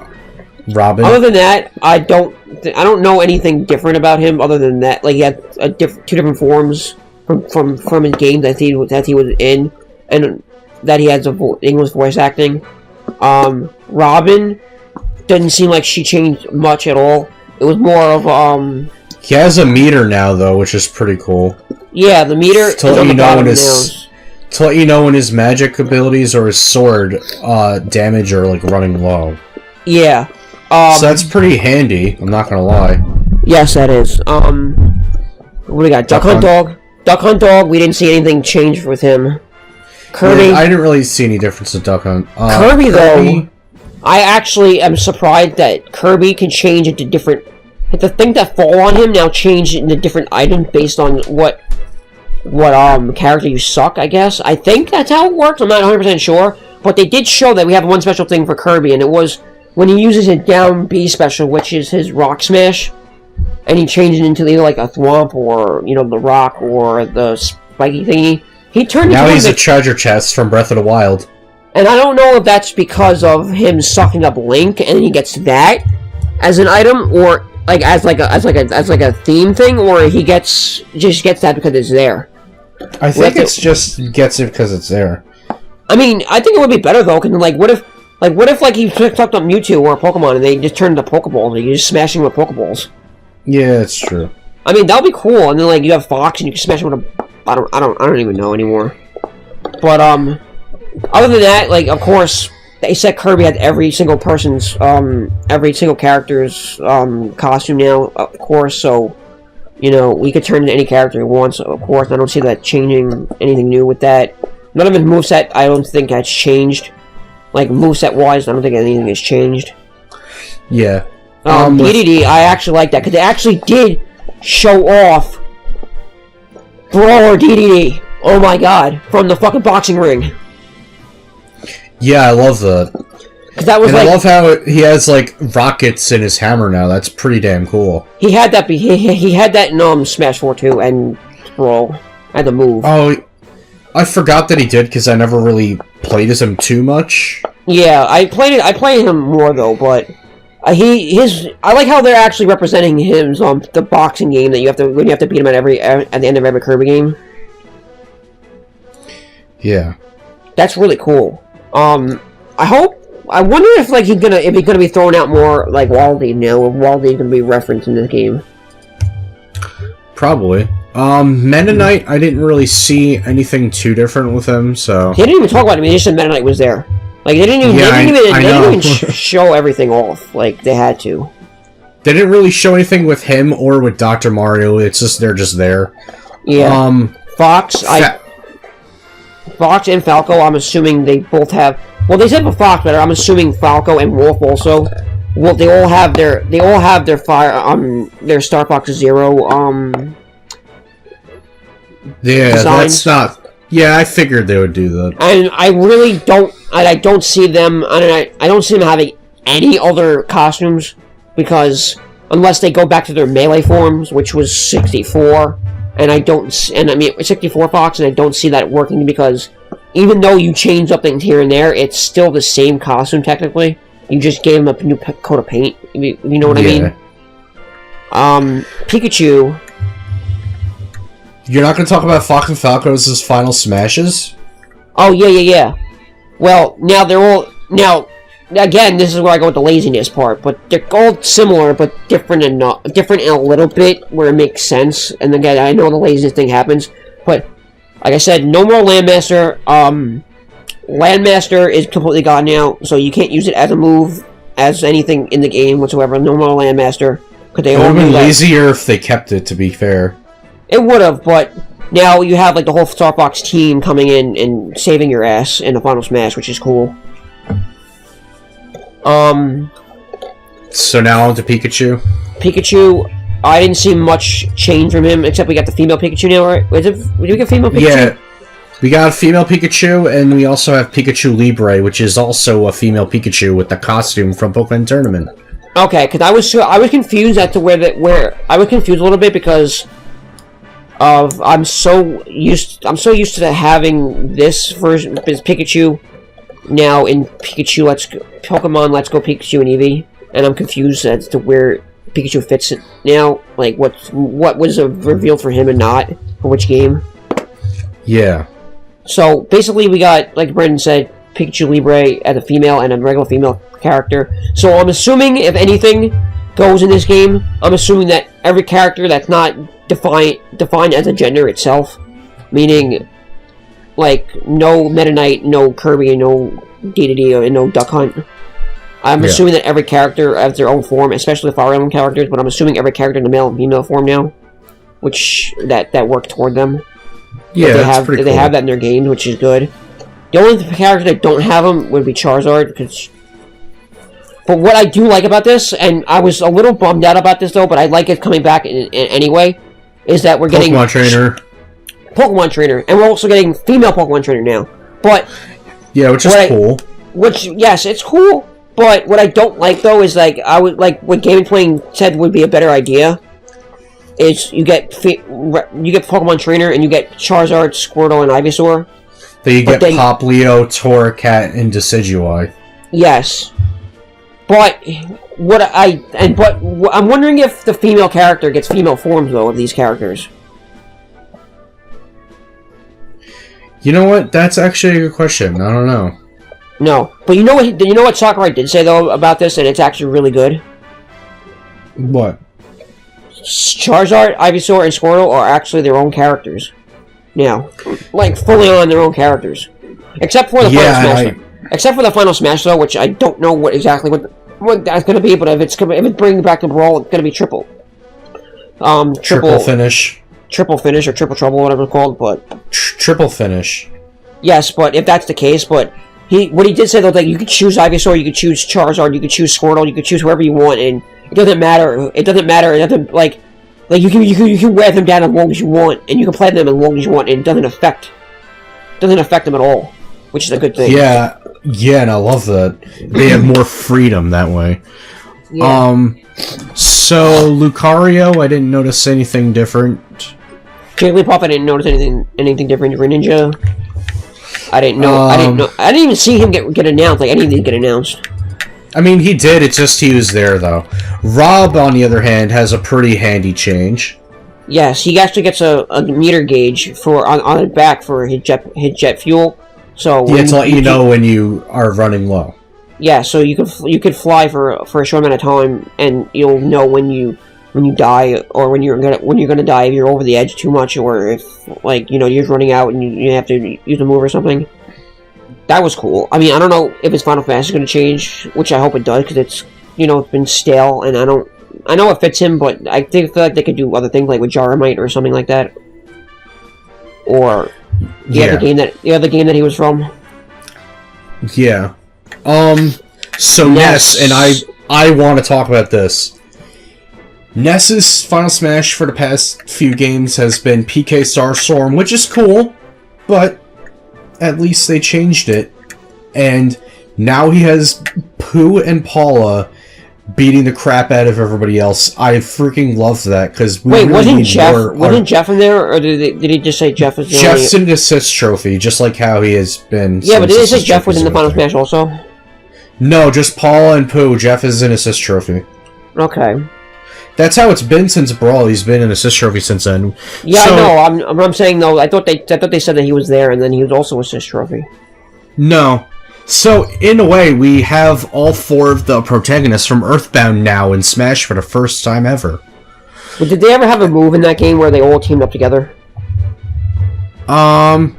Other than that, I don't know anything different about him. Other than that, like he had 2 different forms from his game that he was in, and that he has English voice acting. Robin didn't seem like she changed much at all. It was more of He has a meter now, though, which is pretty cool. Yeah, the meter to let you know when his magic abilities or his sword damage are like running low. Yeah. So that's pretty handy. I'm not gonna lie. Yes, that is. What do we got? Duck Hunt Dog. Duck Hunt Dog. We didn't see anything change with him. Kirby. Yeah, I didn't really see any difference in Duck Hunt. Kirby, though, I actually am surprised that Kirby can change into different. The things that fall on him now change into different items based on what character you suck, I guess. I think that's how it works. I'm not 100% sure. But they did show that we have one special thing for Kirby, and it was when he uses his down B special, which is his Rock Smash, and he changes into either like a Thwomp or, the Rock or the spiky thingy. He turned now he's a treasure chest from Breath of the Wild. And I don't know if that's because of him sucking up Link and he gets that as an item, or like as a theme thing, or he just gets that because it's there. I think it's just gets it because it's there. I mean, I think it would be better though, because what if he sucked up Mewtwo or a Pokemon and they just turned into Pokeballs and you just smash him with Pokeballs? Yeah, that's true. I mean, that would be cool. And then you have Fox and you can smash him with a I don't even know anymore. But other than that, of course, they said Kirby had every single character's costume now, of course. So we could turn into any character he wants. Of course, I don't see that changing anything new with that. None of his moveset, I don't think has changed. Moveset wise, I don't think anything has changed. Yeah. DDD, I actually like that because they actually did show off Brawler DDD. Oh my god, from the fucking boxing ring. Yeah, I love that. Cause that was I love how he has rockets in his hammer now. That's pretty damn cool. He had that. He had that in Smash 4 too, and Brawl had the move. Oh, I forgot that he did because I never really played as him too much. Yeah, I played him more though, but I like how they're actually representing him the boxing game that you have to beat him at the end of every Kirby game. Yeah, that's really cool. I wonder if he's gonna be throwing out more Waldy now, or Waldy's gonna be referenced in this game. Probably. Meta Knight, I didn't really see anything too different with him, so he didn't even talk about him. He just said Meta Knight was there. They didn't even show everything off like they had to. They didn't really show anything with him or with Dr. Mario. It's just they're just there. Yeah. Fox and Falco, I'm assuming they both have. Well, they said with Fox, but I'm assuming Falco and Wolf also. Well, they all have their fire their Star Fox Zero Yeah, designs. Yeah, I figured they would do that. And I really don't... I don't see them... I don't see them having any other costumes, because... Unless they go back to their melee forms, which was 64, and I don't... And I mean, 64 Fox, and I don't see that working, because... Even though you change up things here and there, it's still the same costume, technically. You just gave him a new coat of paint. You know what I mean? Pikachu... You're not going to talk about Fox and Falco's final smashes? Oh, yeah. Well, now they're all... Now, again, this is where I go with the laziness part, but they're all similar, but different in a little bit, where it makes sense. And again, I know the laziness thing happens, but... Like I said, no more Landmaster. Landmaster is completely gone now, so you can't use it as a move, as anything in the game whatsoever. No more Landmaster. It would have been lazier if they kept it, to be fair. It would have, but now you have like the whole Star Fox team coming in and saving your ass in the Final Smash, which is cool. So now on to Pikachu. Pikachu... I didn't see much change from him, except we got the female Pikachu now, right? Did we get female Pikachu? Yeah, we got a female Pikachu, and we also have Pikachu Libre, which is also a female Pikachu with the costume from Pokemon Tournament. Okay, because I was confused as to where I was confused a little bit because of I'm so used to having this version, this Pikachu now in Pikachu Pokemon Let's Go Pikachu and Eevee, and I'm confused as to where Pikachu fits it now, like what was revealed for him and not for which game. Yeah. So basically, we got, like Brendan said, Pikachu Libre as a female and a regular female character. So I'm assuming if anything goes in this game, I'm assuming that every character that's not defined as a gender itself, meaning like no Meta Knight, no Kirby, no DDD, and no Duck Hunt. I'm assuming that every character has their own form, especially the Fire Emblem characters, but I'm assuming every character in the male and female form now, which that work toward them. Yeah, that's pretty cool. They have that in their games, which is good. The only character that don't have them would be Charizard, but what I do like about this, and I was a little bummed out about this though, but I like it coming back anyway, is that we're getting Pokemon Trainer, and we're also getting female Pokemon Trainer now. But yeah, which is cool. Yes, it's cool. But what I don't like though is like what Game Playing said would be a better idea is you get Pokemon Trainer and you get Charizard, Squirtle, and Ivysaur. Then you get Poplio, Torracat, and Decidueye. Yes, but I'm wondering if the female character gets female forms though of these characters. You know what? That's actually a good question. I don't know. No, but you know what Sakurai did say though about this, and it's actually really good. What? Charizard, Ivysaur, and Squirtle are actually their own characters now, like fully on their own characters, except for the Final Smash. Except for the Final Smash though, which I don't know what that's gonna be, but if it's bringing back the brawl, it's gonna be triple finish, triple finish, or triple trouble, whatever it's called. But triple finish. Yes, but if that's the case, but. What he did say though, like you could choose Ivysaur, you could choose Charizard, you could choose Squirtle, you could choose whoever you want, and it doesn't matter. It doesn't like you can wear them down as long as you want, and you can play them as long as you want, and it doesn't affect them at all, which is a good thing. Yeah, and I love that they have more freedom that way. Yeah. So Lucario, I didn't notice anything different. Jigglypuff, I didn't notice anything different. Greninja. I didn't know. I didn't even see him get announced. Like, I didn't even get announced. I mean, he did. It's just he was there, though. Rob, on the other hand, has a pretty handy change. Yes, he actually gets a meter gauge on his back for his jet fuel. So yeah, to let you know when you are running low. Yeah, so you could fly for a short amount of time, and you'll know when you die, or when you're gonna die if you're over the edge too much, or if you're running out and you have to use a move or something. That was cool. I mean, I don't know if his Final Smash is gonna change, which I hope it does, because it's been stale, and I know it fits him, but I feel like they could do other things like with Jaromite or something like that, or the other game that he was from. Yeah. So Ness, and I want to talk about this. Ness's Final Smash for the past few games has been PK Starstorm, which is cool, but at least they changed it, and now he has Pooh and Paula beating the crap out of everybody else. I freaking love that, because we really wasn't need Jeff? more Wasn't Jeff in there, or did he just say Jeff is? Jeff's an assist trophy, just like how he has been. Yeah, but did they say Jeff was in the Final Smash also? No, just Paula and Pooh. Jeff is an assist trophy. Okay. That's how it's been since Brawl. He's been an assist trophy since then. Yeah, so, I know. I'm saying though. I thought they said that he was there, and then he was also assist trophy. No. So, in a way, we have all 4 of the protagonists from Earthbound now in Smash for the first time ever. But did they ever have a move in that game where they all teamed up together? I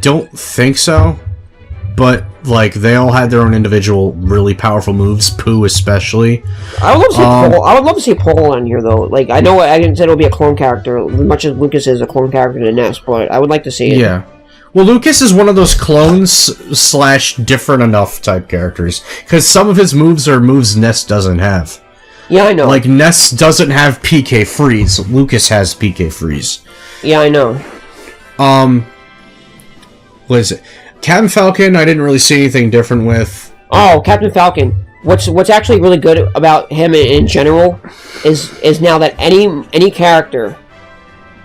don't think so. But, like, they all had their own individual really powerful moves, Pooh especially. I would love to see Paul. I would love to see Paul on here, though. Like, I know I didn't say it'll be a clone character, as much as Lucas is a clone character to Ness, but I would like to see it. Yeah. Well, Lucas is one of those clones / different enough type characters, because some of his moves are moves Ness doesn't have. Yeah, I know. Like, Ness doesn't have PK Freeze. Lucas has PK Freeze. Yeah, I know. What is it? Captain Falcon, I didn't really see anything different with. Oh, Captain Falcon. What's actually really good about him in general is now that any character,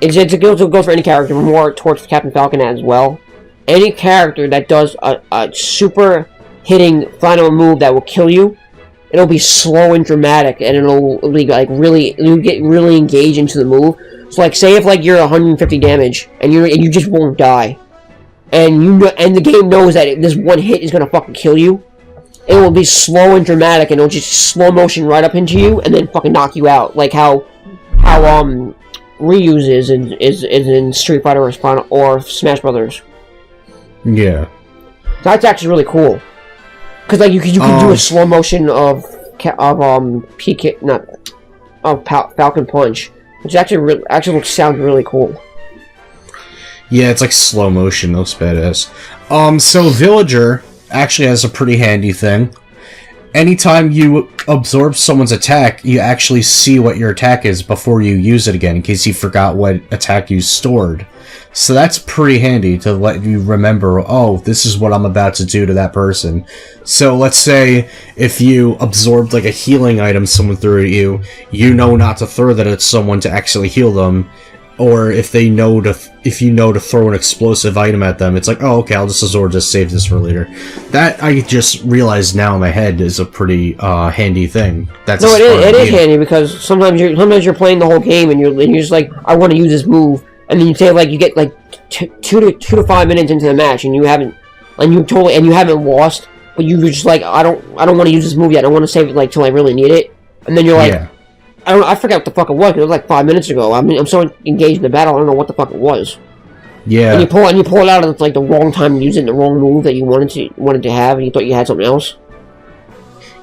it goes for any character, more towards Captain Falcon as well. Any character that does a super hitting final move that will kill you, it'll be slow and dramatic, and it'll be like you get really engaged into the move. So like, say if like you're 150 damage and you just won't die, and the game knows that this one hit is gonna fucking kill you, it will be slow and dramatic, and it'll just slow motion right up into you and then fucking knock you out, like how Ryu's is in Street Fighter or Smash Brothers. Yeah, that's actually really cool. Cause like you can do a slow motion of Falcon Punch, which actually sounds really cool. Yeah, it's like slow motion. Looks badass. So Villager actually has a pretty handy thing. Anytime you absorb someone's attack, you actually see what your attack is before you use it again, in case you forgot what attack you stored. So that's pretty handy to let you remember, oh, this is what I'm about to do to that person. So let's say if you absorbed like a healing item someone threw at you, you know not to throw that at someone to actually heal them. Or if you know to throw an explosive item at them, it's like, oh, okay, I'll just absorb this, save this for later. That I just realized now in my head is a pretty handy thing. It is handy, because sometimes you're playing the whole game and you're just like, I want to use this move, and then you say like you get like 2 to 5 minutes into the match and you haven't lost, but you're just like, I don't want to use this move yet. I want to save it like till I really need it, and then you're like. Yeah. I forgot what the fuck it was, because it was like 5 minutes ago. I mean, I'm so engaged in the battle, I don't know what the fuck it was. Yeah. And you pull it out at like the wrong time, using the wrong move that you wanted to have, and you thought you had something else.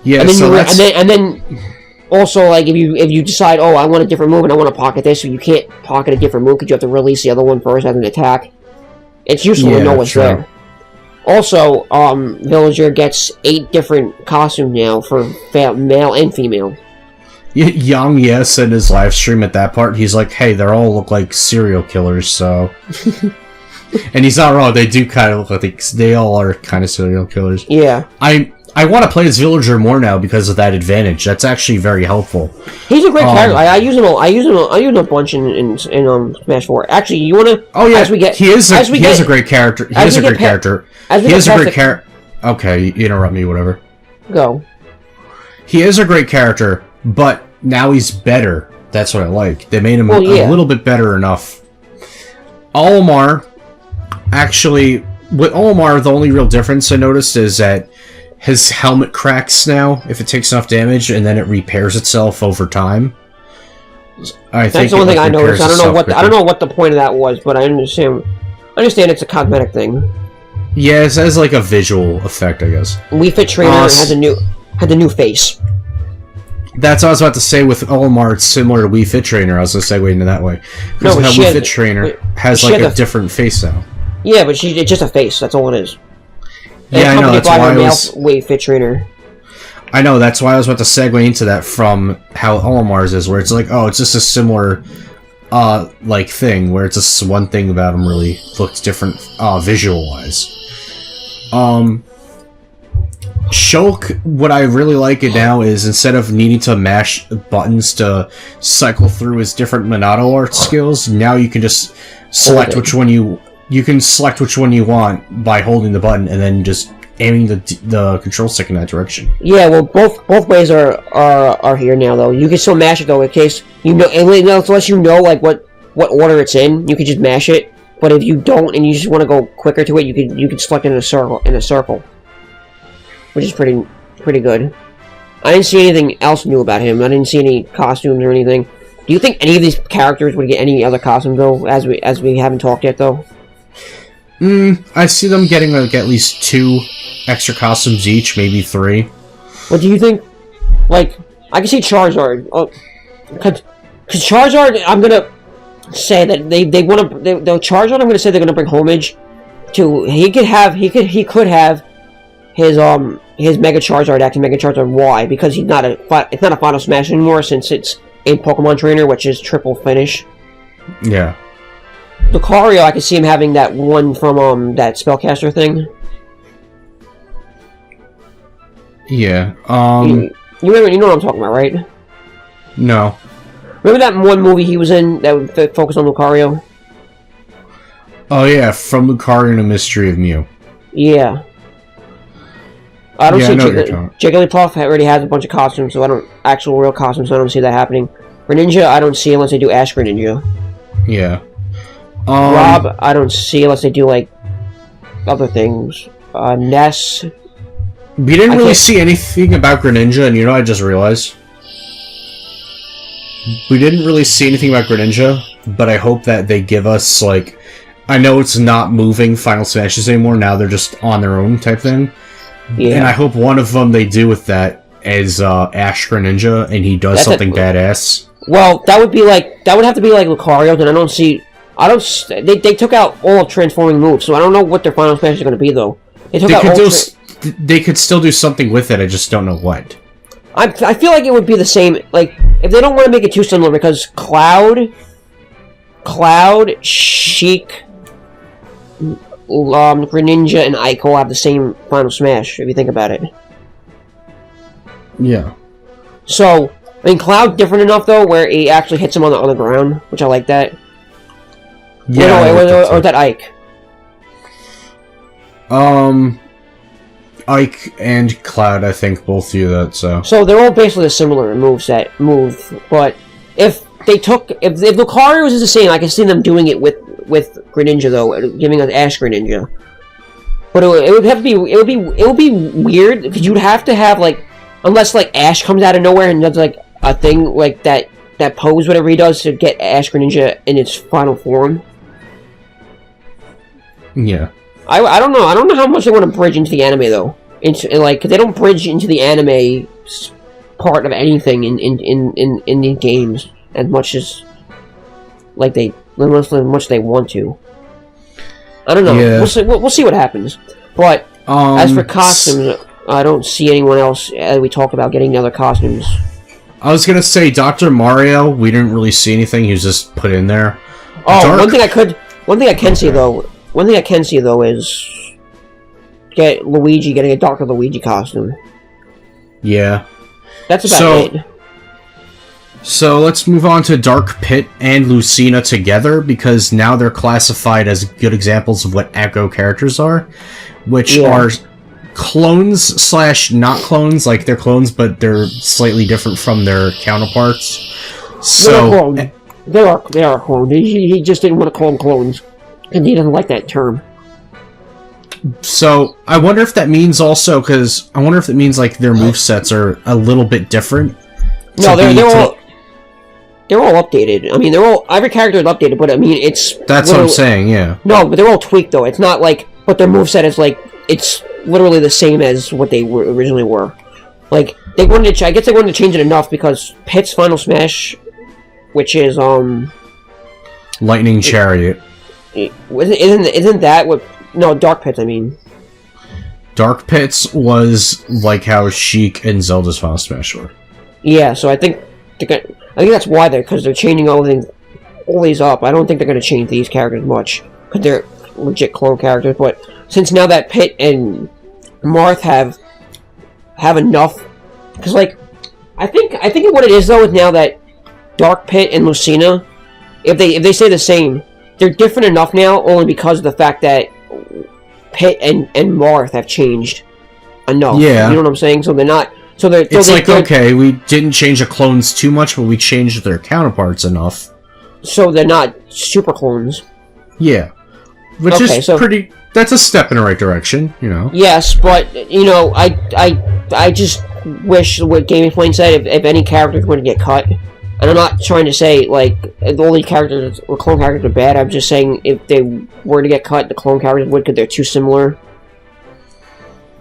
Yeah. And then also, like, if you decide, oh, I want a different move and I want to pocket this, so you can't pocket a different move because you have to release the other one first as an attack. It's useful to know what's there. Also, Villager gets 8 different costumes now for male and female. Young, yes, in his live stream at that part, he's like, hey, they all look like serial killers, so... And he's not wrong, they do kind of look like they all are kind of serial killers. Yeah. I want to play as Villager more now because of that advantage. That's actually very helpful. He's a great character. I use him a bunch in Smash 4. Actually, you want to... Oh, yeah, he is a great character. He is a great character. Okay, you interrupt me, whatever. Go. He is a great character. But now he's better. That's what I like. They made him a little bit better enough. Olimar, actually, with Olimar, the only real difference I noticed is that his helmet cracks now if it takes enough damage, and then it repairs itself over time. That's the only thing I noticed. I don't know what the point of that was, but I understand it's a cosmetic thing. Yeah, it has like a visual effect, I guess. Wii Fit Trainer had a new face. That's what I was about to say with Olimar, it's similar to Wii Fit Trainer. I was going to segue into that way. Because Wii Fit Trainer has like a different face now. Yeah, but it's just a face, that's all it is. Yeah, I know, that's why I was... Wii Fit Trainer. I know, that's why I was about to segue into that from how Olimar's is, where it's like, oh, it's just a similar like thing where it's just one thing about him really looks different visual wise. Shulk, what I really like it now is instead of needing to mash buttons to cycle through his different Minato art skills, now you can just select which one you can select which one you want by holding the button and then just aiming the control stick in that direction. Yeah, well, both ways are here now though. You can still mash it though in case you know, unless you know like what order it's in, you can just mash it. But if you don't and you just want to go quicker to it, you can select it in a circle, which is pretty good. I didn't see anything else new about him. I didn't see any costumes or anything. Do you think any of these characters would get any other costumes though, as we haven't talked yet though? I see them getting like at least 2 extra costumes each, maybe 3. What do you think? Like, I can see Charizard. Cause Charizard, I'm gonna say that they want to. The Charizard, I'm gonna say they're gonna bring homage to. He could have his Mega Charizard acting Mega Charizard Y, because it's not a Final Smash anymore since it's in Pokemon Trainer, which is triple finish. Yeah. Lucario, I could see him having that one from that Spellcaster thing. Yeah. You know what I'm talking about, right? No. Remember that one movie he was in that focused on Lucario? Oh yeah, From Lucario and the Mystery of Mew. Yeah. I don't see Jigglypuff already has a bunch of costumes, so actual real costumes, so I don't see that happening. Greninja, I don't see unless they do Ash Greninja. Yeah. Rob, I don't see unless they do like other things. Ness. We didn't really see anything about Greninja, and I just realized. We didn't really see anything about Greninja, but I hope that they give us, like... I know it's not moving Final Smashes anymore, now they're just on their own type thing. Yeah. And I hope one of them they do with that is Ash Greninja, and he does something badass. Well, that would have to be like Lucario, and they took out all transforming moves, so I don't know what their Final Smash is going to be, though. They could still do something with it, I just don't know what. I feel like it would be the same, like, if they don't want to make it too similar, because Cloud, Sheik, Greninja, and Ico have the same Final Smash, if you think about it. Yeah. So, I mean, Cloud different enough, though, where he actually hits him on the ground, which I like that. Yeah, or that Ike. Ike and Cloud, I think, both do that, so... So, they're all basically similar moves that move, but if Lucario is the same, I can see them doing it with Greninja, though, giving us Ash Greninja. But it would be weird, because you'd have to have, like, unless, like, Ash comes out of nowhere and does, like, a thing, like, that pose, whatever he does, to get Ash Greninja in its final form. Yeah. I don't know. I don't know how much they want to bridge into the anime, though. Cause they don't bridge into the anime part of anything in the games as much as they want to. I don't know. Yeah. We'll see what happens. But as for costumes, I don't see anyone else as we talk about getting other costumes. I was gonna say Dr. Mario. We didn't really see anything. He was just put in there. Oh, one thing I can see though is Luigi getting a Dr. Luigi costume. Yeah. That's about it. So let's move on to Dark Pit and Lucina together, because now they're classified as good examples of what Echo characters are, which are clones / not clones. Like, they're clones, but they're slightly different from their counterparts. So they are clones. He just didn't want to call them clones, and he doesn't like that term. So I wonder if that means also, because I wonder if it means like their movesets are a little bit different. No, they're all updated. I mean, every character is updated, but I mean, that's what I'm saying. Yeah. No, but they're all tweaked though. It's not like, but their moveset is like, it's literally the same as what they originally were. Like, they wanted to. I guess they wanted to change it enough because Pit's Final Smash, which is Lightning Chariot. Isn't that what? No, Dark Pits, I mean. Dark Pits was like how Sheik and Zelda's Final Smash were. Yeah, so I think that's why because they're changing all pull these up, I don't think they're going to change these characters much, because they're legit clone characters, but since now that Pit and Marth have enough, because, like, I think what it is, though, is now that Dark Pit and Lucina, if they stay the same, they're different enough now, only because of the fact that Pit and Marth have changed enough. Yeah. You know what I'm saying? So they're not... okay, we didn't change the clones too much, but we changed their counterparts enough. So they're not super clones. Yeah. Which is pretty... That's a step in the right direction, you know. Yes, but, you know, I just wish what Gaming Plane said, if any characters were to get cut, and I'm not trying to say, like, all these characters, or clone characters are bad, I'm just saying if they were to get cut, the clone characters would, because they're too similar.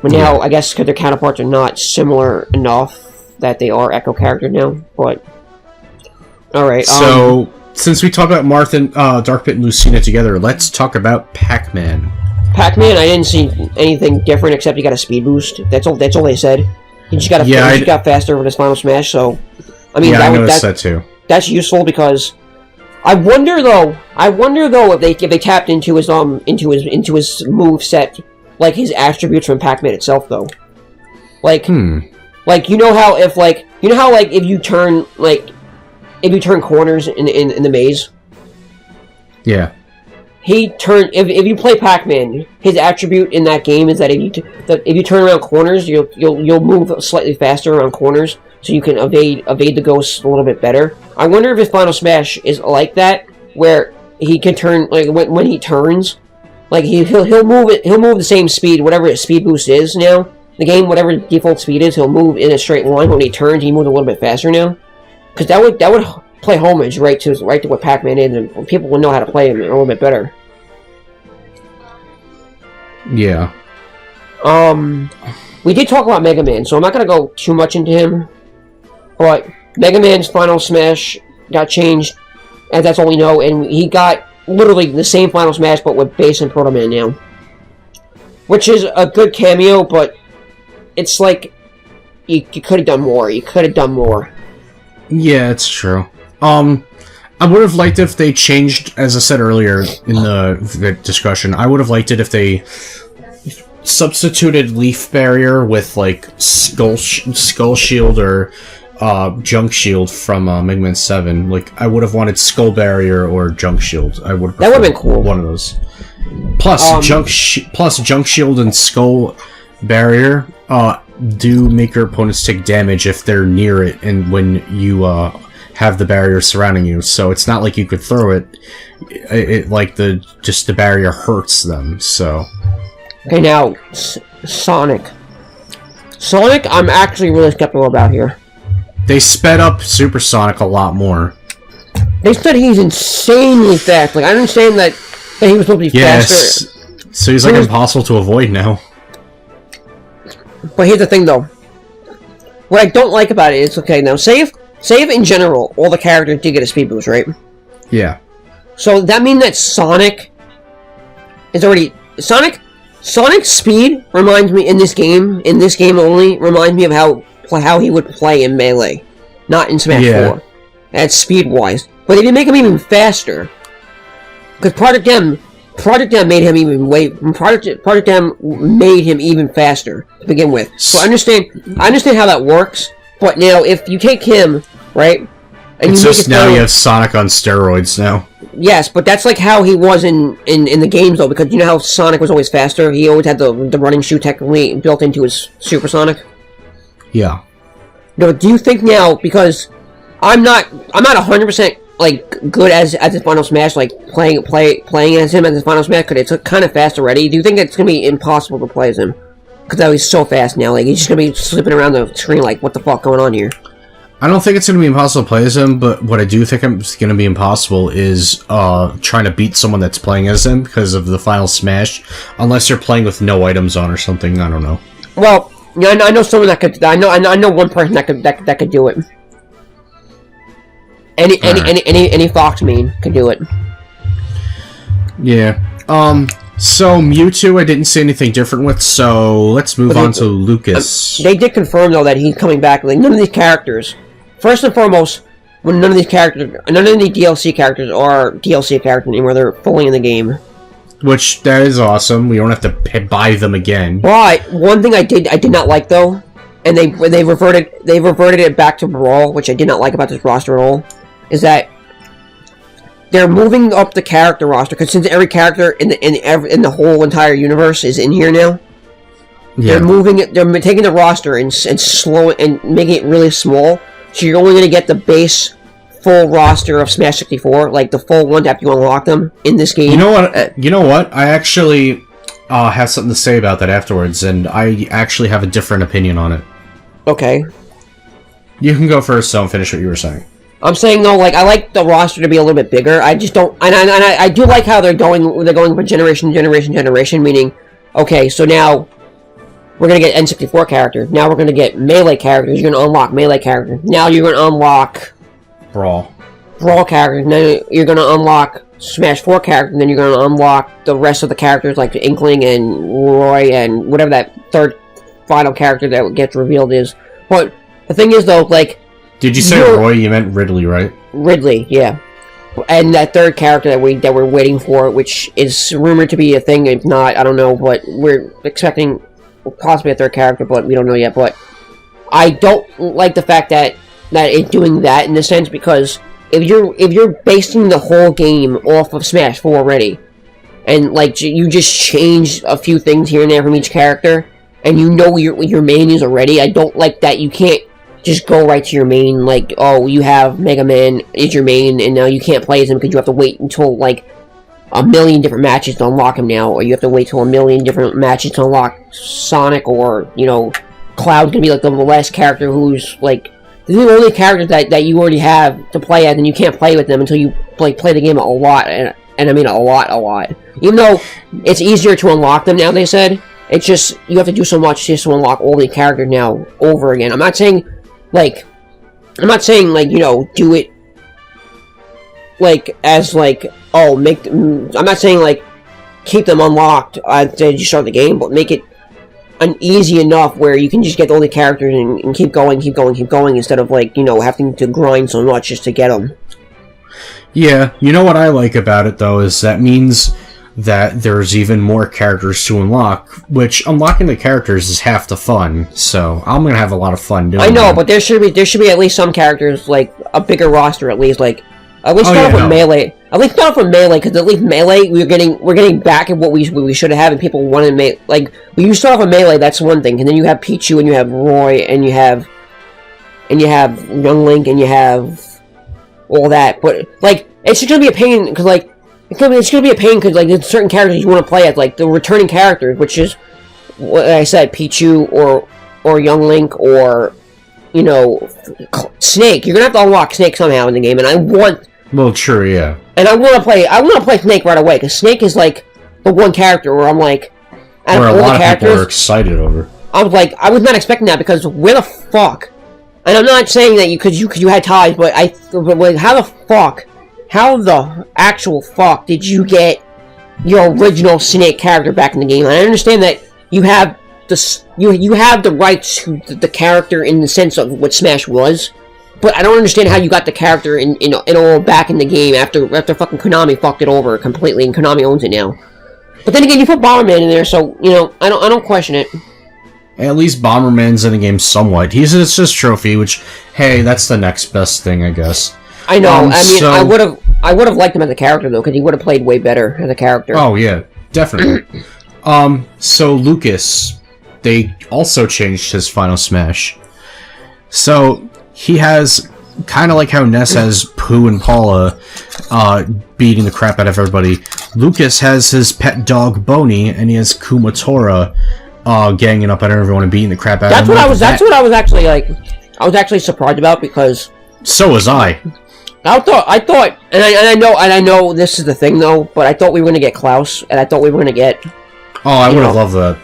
But now, I guess because their counterparts are not similar enough that they are Echo characters now, but... Alright, So, since we talked about Marth and Dark Pit and Lucina together, let's talk about Pac-Man. Pac-Man, I didn't see anything different except he got a speed boost. That's all they said. He just got he got faster with his Final Smash, so... I mean, I noticed that too. That's useful because... I wonder though if they tapped into his move set, like his attributes from Pac-Man itself, though. Like, like you know how if you turn corners in the maze. Yeah. If you play Pac-Man, his attribute in that game is that if you turn around corners, you'll move slightly faster around corners, so you can evade the ghosts a little bit better. I wonder if his Final Smash is like that, where he can turn, like when he turns. Like, he'll move the same speed, whatever his speed boost is now. The game, whatever default speed is, he'll move in a straight line. When he turns, he moves a little bit faster now. Because that would play homage right to what Pac-Man is, and people will know how to play him a little bit better. Yeah. We did talk about Mega Man, so I'm not going to go too much into him. But Mega Man's Final Smash got changed, and that's all we know, and he got literally the same Final Smash, but with Bass and Proto Man now. Which is a good cameo, but it's like, you could have done more. You could have done more. Yeah, it's true. I would have liked if they changed, as I said earlier in the discussion, I would have liked it if they substituted Leaf Barrier with, like, Skull Shield or Junk Shield from Mega Man 7. Like, I would have wanted Skull Barrier or Junk Shield. That would have been cool. One of those. Plus, Junk Shield and Skull Barrier do make your opponents take damage if they're near it and when you have the barrier surrounding you. So it's not like you could throw it. The barrier hurts them. So. Okay, now Sonic. Sonic, I'm actually really skeptical about here. They sped up Super Sonic a lot more. They said he's insanely fast. Like, I understand that he was supposed to be faster. So he's like impossible to avoid now. But here's the thing, though. What I don't like about it is, okay, now, say if in general, all the characters did get a speed boost, right? Yeah. So, that means that Sonic is already... Sonic's speed reminds me, in this game only, reminds me of how he would play in Melee. Not in Smash 4. That's speed-wise. But they did make him even faster. Because Project M made him made him even faster to begin with. So I understand how that works. But now, if you take him, right? And it's just now you have Sonic on steroids now. Yes, but that's like how he was in the games, though, because you know how Sonic was always faster? He always had the running shoe technically built into his Super Sonic? Yeah. No, do you think now, because I'm not 100% like good as his Final Smash, like playing as him as his Final Smash, because it's kind of fast already. Do you think it's gonna be impossible to play as him? Because he's so fast now, like he's just gonna be slipping around the screen, like what the fuck going on here? I don't think it's gonna be impossible to play as him, but what I do think is gonna be impossible is trying to beat someone that's playing as him because of the Final Smash, unless you're playing with no items on or something. I don't know. Well, yeah, I know someone that could. I know one person that could do it. Any Fox main could do it. Yeah. So Mewtwo, I didn't see anything different with. So let's move on to Lucas. They did confirm though that he's coming back. Like none of these characters. First and foremost, when none of these DLC characters are DLC characters anymore. They're fully in the game. Which, that is awesome. We don't have to buy them again. But one thing I did not like though, and they reverted it back to Brawl, which I did not like about this roster at all, is that they're moving up the character roster, because since every character in the whole entire universe is in here now, they're moving it. They're taking the roster and slow and making it really small. So you're only going to get the base full roster of Smash 64, like the full one after you unlock them in this game. You know what? I actually have something to say about that afterwards, and I actually have a different opinion on it. Okay. You can go first, so I'll finish what you were saying. I'm saying though, like I like the roster to be a little bit bigger. I just don't, and I do like how they're going from generation to generation. Meaning, okay, so now we're gonna get N64 characters. Now we're gonna get Melee characters. You're gonna unlock Melee characters. Now you're gonna unlock Brawl characters. Then you're gonna unlock Smash 4 characters. And then you're gonna unlock the rest of the characters like Inkling and Roy and whatever that third final character that gets revealed is. But the thing is though, like, did you say Roy? You meant Ridley, right? Ridley, yeah. And that third character that we're waiting for, which is rumored to be a thing. If not, I don't know. But we're expecting possibly a third character, but we don't know yet. But I don't like the fact that it's doing that in a sense, because if you're basing the whole game off of Smash 4 already, and like you just change a few things here and there from each character, and you know what your main is already, I don't like that you can't just go right to your main. Like, oh, you have Mega Man is your main, and now you can't play as him because you have to wait until like a million different matches to unlock him now, or you have to wait till a million different matches to unlock Sonic, or, you know, Cloud's gonna be like the last character who's like the only characters that you already have to play as, and you can't play with them until you play the game a lot, and I mean a lot. Even though it's easier to unlock them now, they said, it's just you have to do so much just to unlock all the characters now over again. I'm not saying like, you know, do it like as like, oh, I'm not saying like keep them unlocked after you start the game, but make it easy enough where you can just get all the characters and keep going instead of like, you know, having to grind so much just to get them. Yeah, you know what I like about it though is that means that there's even more characters to unlock, which unlocking the characters is half the fun. So I'm gonna have a lot of fun doing. I know, but there should be at least some characters, like a bigger roster at least, like. At least start off with Melee. At least start off with Melee, because at least Melee, we're getting back at what we should have had, and people wanted Melee. Like, when you start off with Melee, that's one thing, and then you have Pichu, and you have Roy, and you have Young Link, and you have all that. But like, it's just gonna be a pain, because like, it's gonna be a pain because like there's certain characters you want to play as, like the returning characters, which is what I said, Pichu or Young Link or, you know, Snake. You're gonna have to unlock Snake somehow in the game, and I want. Well, true, yeah. And I want to play Snake right away, because Snake is like the one character where I'm like, where a lot of people are excited over. I was like, I was not expecting that, because where the fuck? And I'm not saying that because you had ties, but how the actual fuck did you get your original Snake character back in the game? And I understand that you have you have the rights to the character in the sense of what Smash was. But I don't understand how you got the character in all back in the game after fucking Konami fucked it over completely, and Konami owns it now. But then again, you put Bomberman in there, so, you know, I don't question it. At least Bomberman's in the game somewhat. It's his trophy, which, hey, that's the next best thing, I guess. I know. I would have liked him as a character though, because he would have played way better as a character. Oh yeah, definitely. So Lucas, they also changed his Final Smash. So he has, kind of like how Ness has Pooh and Paula beating the crap out of everybody, Lucas has his pet dog Boney, and he has Kumatora ganging up on everyone and beating the crap out of him. That's what I was actually like. I was actually surprised about, because so was I. I thought, and I know this is the thing though, but I thought we were gonna get Klaus, and I thought we were gonna get. Oh, I would have loved that.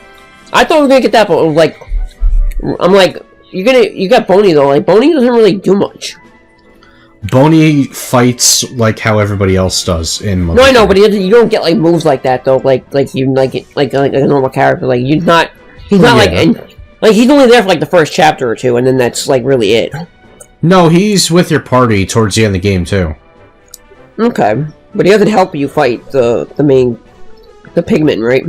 I thought we were gonna get that, but like, I'm like. You got Boney though. Like, Boney doesn't really do much. Boney fights like how everybody else does in. No, I know, but you don't get like moves like that though. Like you like a normal character. Like he's not like he's only there for like the first chapter or two, and then that's like really it. No, he's with your party towards the end of the game, too. Okay. But he doesn't help you fight the pigment, right?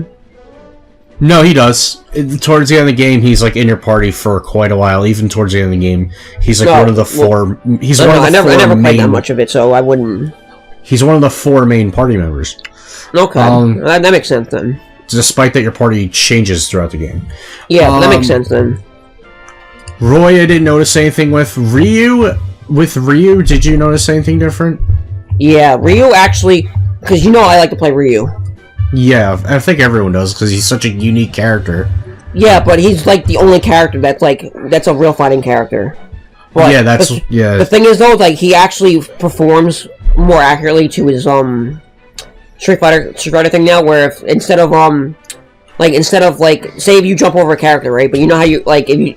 No, he does. Towards the end of the game, he's like in your party for quite a while. Even towards the end of the game, he's like one of the four. He's one of the four. I never played that much of it, so I wouldn't. He's one of the 4 main party members. Okay, that makes sense then. Despite that, your party changes throughout the game. Yeah, that makes sense then. Roy, I didn't notice anything with Ryu. With Ryu, did you notice anything different? Yeah, Ryu actually, because you know I like to play Ryu. Yeah, I think everyone does because he's such a unique character. Yeah, but he's like the only character that's a real fighting character. But yeah, yeah. The thing is though, like he actually performs more accurately to his Street Fighter thing now, where if instead of say if you jump over a character, right? But you know how you if you